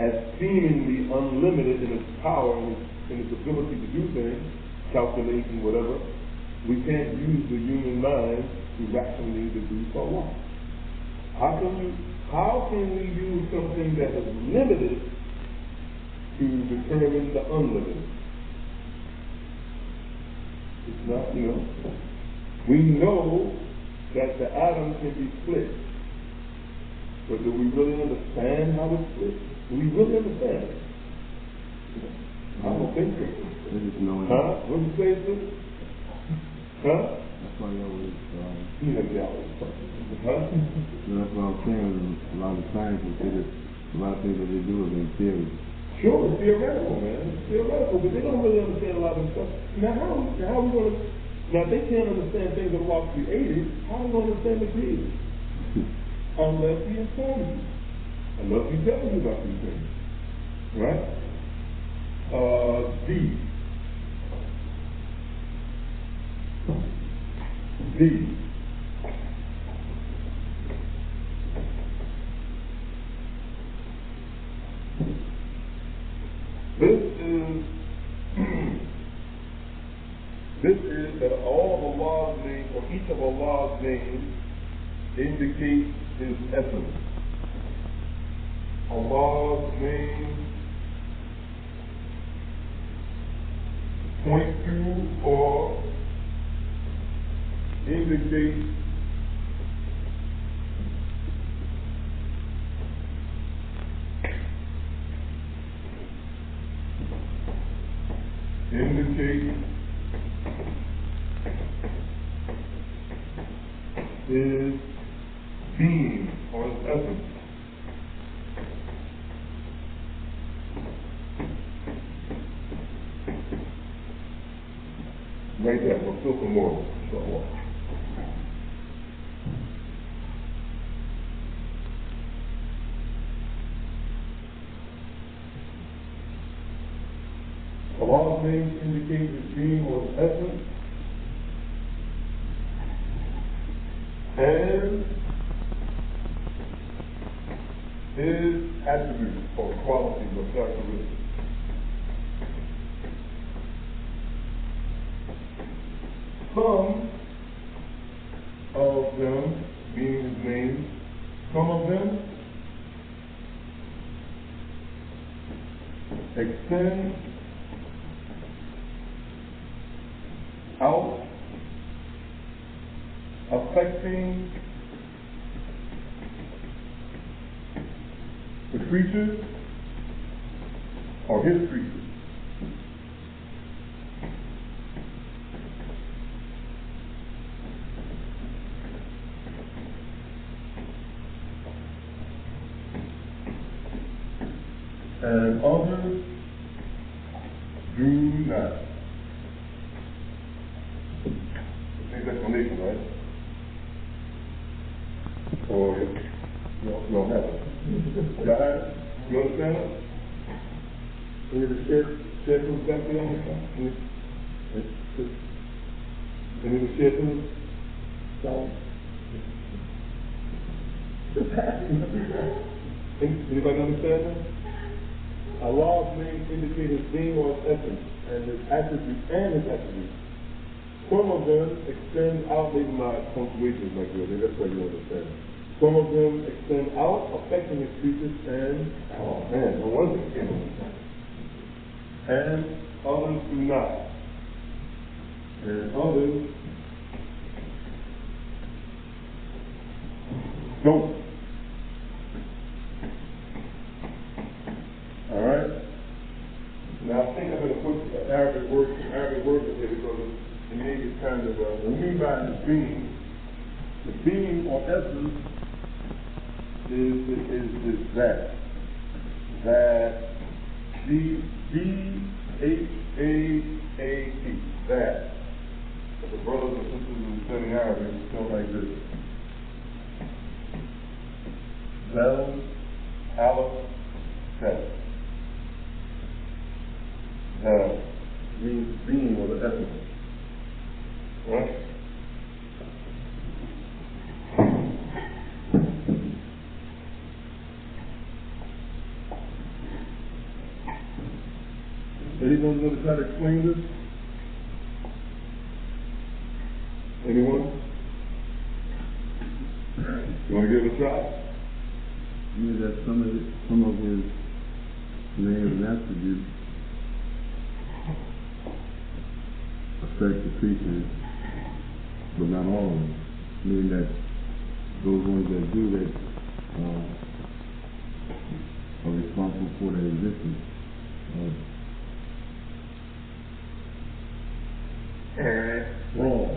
as seemingly unlimited in its power and its ability to do things, calculation, whatever, we can't use the human mind to rationally deduce Allah. How can we use something that is limited to determine the unlimited? It's not, We know that the atom can be split. But do we really understand how it's split? Do we really understand it? I don't think so. Huh? What did you say, sir? Huh? That's why you always, You know, you always talking. Huh? that's what I'm saying. A lot of science consider a lot of things that they do is in theory. Sure, it's theoretical, man. It's theoretical, but they don't really understand a lot of stuff. Now, how are we going to... Now, if they can't understand things that Allah created, how are we going to understand the creator? Unless He informs you. Unless He tells you about these things. Right? D. This is that all of Allah's names, or each of Allah's names, indicates His essence. Allah's name point to or indicate His being or His essence. Right there, we'll fill some more. Allah's name indicates His being or His essence, and His attributes or qualities or characteristics. Some of them, meaning His name, some of them extend out, affecting the creatures or His creatures. And others do not. That's explanation, right? Or you don't have it. You have it? You understand it? Can you just share some back there on the side? Can you just share some? Anybody understand that? Allah's name indicates His being or His essence, and His attributes. Some of them extend out, maybe my punctuation is not good, that's why you understand. Some of them extend out, affecting His creatures, and, oh man, no wonder you can't understand. And others do not. And others don't. Alright? Now I think I'm going to put an Arabic word in here because it may get kind of, what we mean by His being, the being or essence is that. That, D-H-A-A-T, that. The brothers and sisters who study Arabic spell like this. Zel, Aleph, Tet. Means being or the essence. Right? Anyone going to try to explain this? Anyone? You want to give it a try? Yeah, that some of His names and attributes affect the creatures but not all of them. Meaning that those ones that do that are responsible for their existence. Wrong.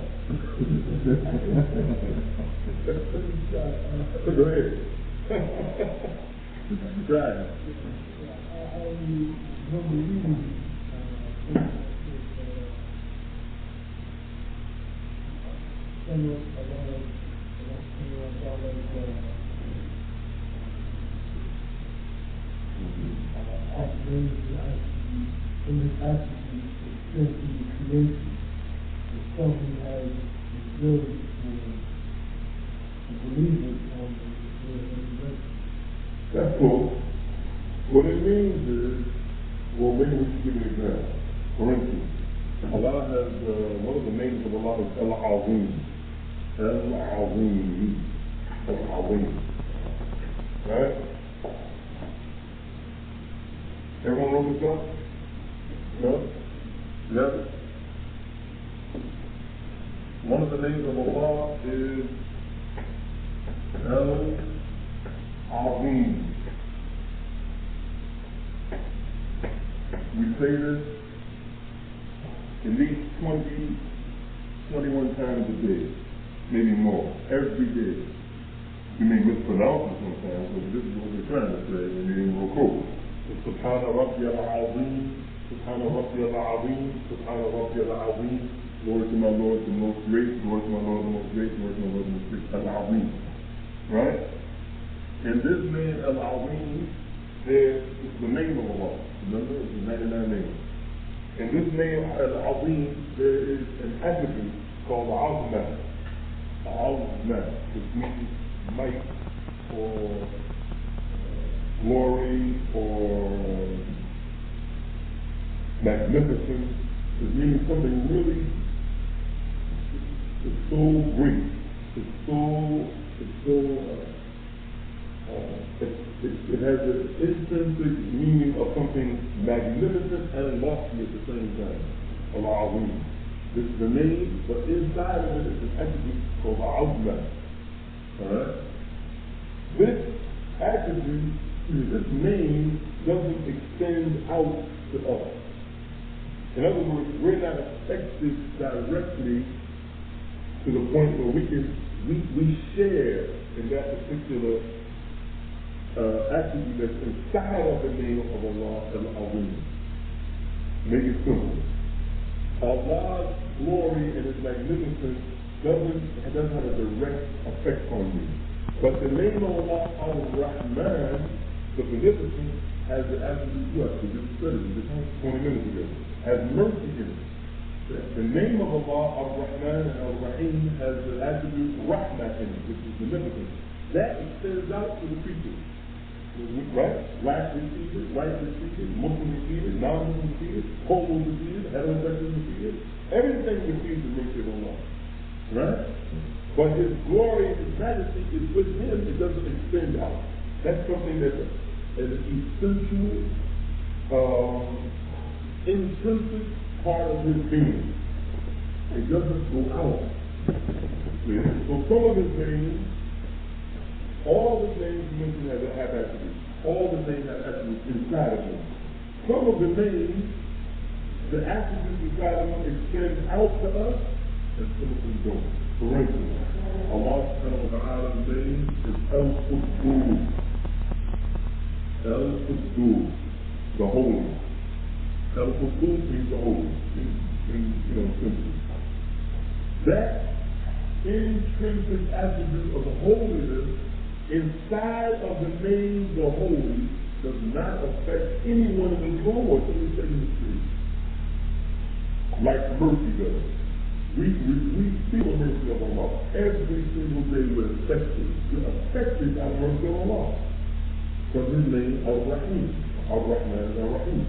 Go ahead. Try it. I remember reading in this attribute extends to the creation. Something has the ability to believe it on the resurrection. That's cool. What it means is, well, maybe we should give an example. For instance, Allah has, one of the names of Allah is Al-Azim. Al-Azim. Al-Azim. Right? Everyone wrote this down? No? Yes? One of the names of Allah is Al-Azim. We say this at least 21 times a day, maybe more, every day. We may mispronounce it sometimes, but this is what we're trying to say, and it ain't real cool. Subhana Rabbi al-Azim, Subhana Rabbi al-Azim, Subhana Rabbi al-Azim. Glory to my Lord, the most great. Glory to my Lord, the most great. Glory to my Lord, the most great. Al-Azim. Right? And this name, Al-Azim, it's the name of Allah. Remember? It's the 99 name. In this name, Al-Azim, there is an attribute called Al-Azmah. Al-Azmah, which means might or glory or magnificence. It means something really, it's so great. It has an intrinsic meaning of something magnificent and lofty at the same time. Al-Azim. This is the name, but inside of it is an attribute called Al-Azmah. Alright? This attribute, this name, doesn't extend out to us. In other words, we're not affected directly to the point where we share in that particular attribute that's inside of the name of Allah Al-Azim. Make it simple. Allah's glory and His magnificence doesn't have a direct effect on you. But the name of Allah Al-Rahman, the beneficent, has the attribute what? We just said it just 20 minutes ago. Has mercy in it. The name of Allah Al-Rahman and Al-Rahim has the attribute Rahmah in it, which is beneficent. That extends out to the creatures. Right? Black receivers, white receivers, Muslim receivers, non-Muslim receivers, homo receivers, heterosexual receivers. Everything receives the mercy of Allah. Right? But His glory and His majesty is with Him. It doesn't extend out. That's something that's an essential, intrinsic part of His being. It doesn't go out. So some of His names, all the names mentioned have attributes. All the names have attributes inside of them. Some of the names, the attributes inside of them extend out to us, and some of them don't. For instance, Allah subhanahu wa ta'ala's name is Al-Quddus. Al-Quddus, the Holy. Al-Quddus means the Holy, simply. That intrinsic attribute of the holiness inside of the name the Holy does not affect anyone in the Lord in the street, like mercy does. We feel the mercy of Allah. Every single day we're affected. We're affected by the mercy of Allah. Because His name Al-Rahim. Al-Rahman Al-Rahim.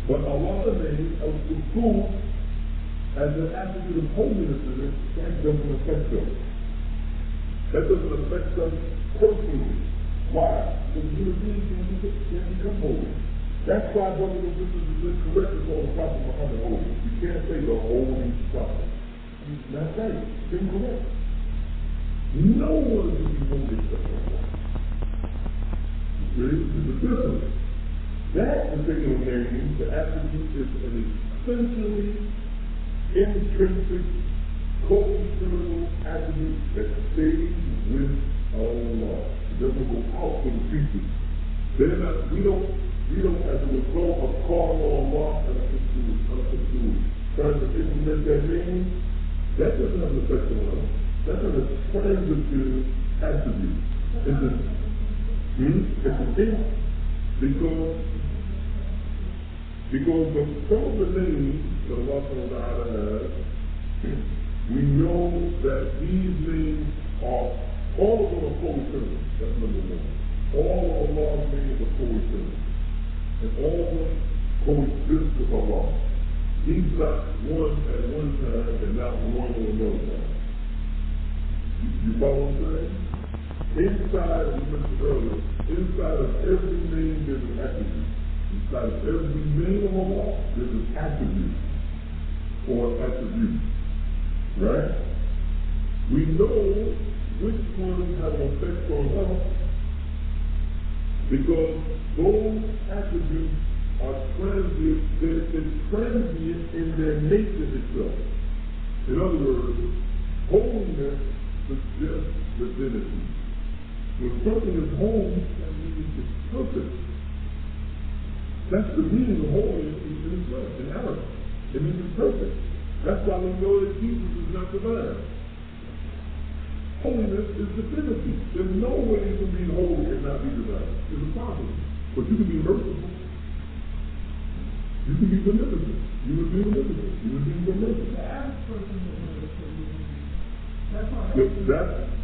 But Allah's name Al-Quddus has an attribute of holiness in it. That doesn't affect us. That doesn't affect us personally. Why? Because human beings can become holy. That's why, brothers and sisters, it's incorrect to call the Prophet Muhammad holy. You can't say the holy prophet. That's right. It's incorrect. No one can be holy except Allah. There's a difference. That particular name, the attribute, is an essentially intrinsic, co-eternal attribute that stays with Allah. It doesn't go out to the people. They're not, we don't, as a result of calling on Allah and trying to implement that name, that doesn't have an effect on us. That's an transitive attribute. It's a thing because of some of the names that Allah Ta'ala has, we know that these names are all of them are co-eternal. That's number one. All of Allah's names are co-eternal. And all of them coexist with Allah. He's not one at one time and not one at another time. You follow what I'm saying? Inside, as you mentioned earlier, inside of every name there's an attribute. Inside of every name of Allah, there's an attribute or an attribute. Right? We know which ones have an effect on us because those attributes are transient, they're transient in their nature itself. In other words, holiness suggests divinity. When something is holy, that means it's perfect. That's the meaning of holiness in Arabic. It means it's perfect. That's why we know that Jesus is not divine. Holiness is divinity. There's no way you can be holy and not be divine. It's impossible. But you can be merciful. You can be beneficent. You would be beneficent. You would be beneficent. The average person would know what you're doing. That's why that's people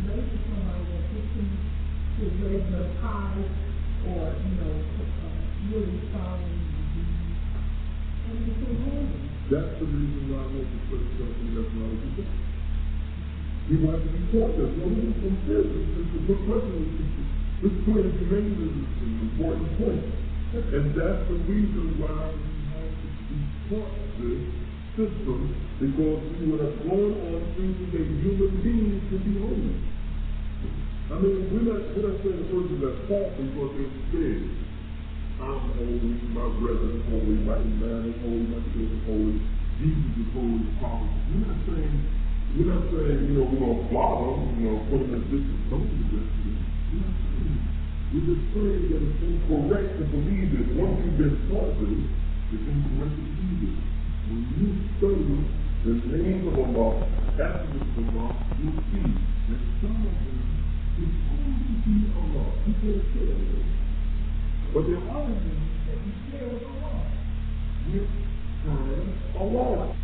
relate to somebody that is raising up high or, really solid and you feel holy. That's the reason why most of the Christians don't think that's not a good thing. People have to be taught that. No, this is from this. This is a good question. This point of humanity is an important point. And that's the reason why we have to be taught this system, because we would have gone on thinking that human beings can be holy. I mean, we're not saying the person that's fault because they're big. I'm holy, my brother is holy, my man is holy, my children is holy, Jesus is holy, the Father. We're not saying, we're going to flog them, put them in this and don't do this. We're not saying. We're just saying that it's incorrect to believe that once you've been taught this, it's incorrect to believe it. When you study the name of Allah, attributes of Allah, you'll see that some of them is only be Allah. People share with it. But there are things that we share with Allah. With Allah.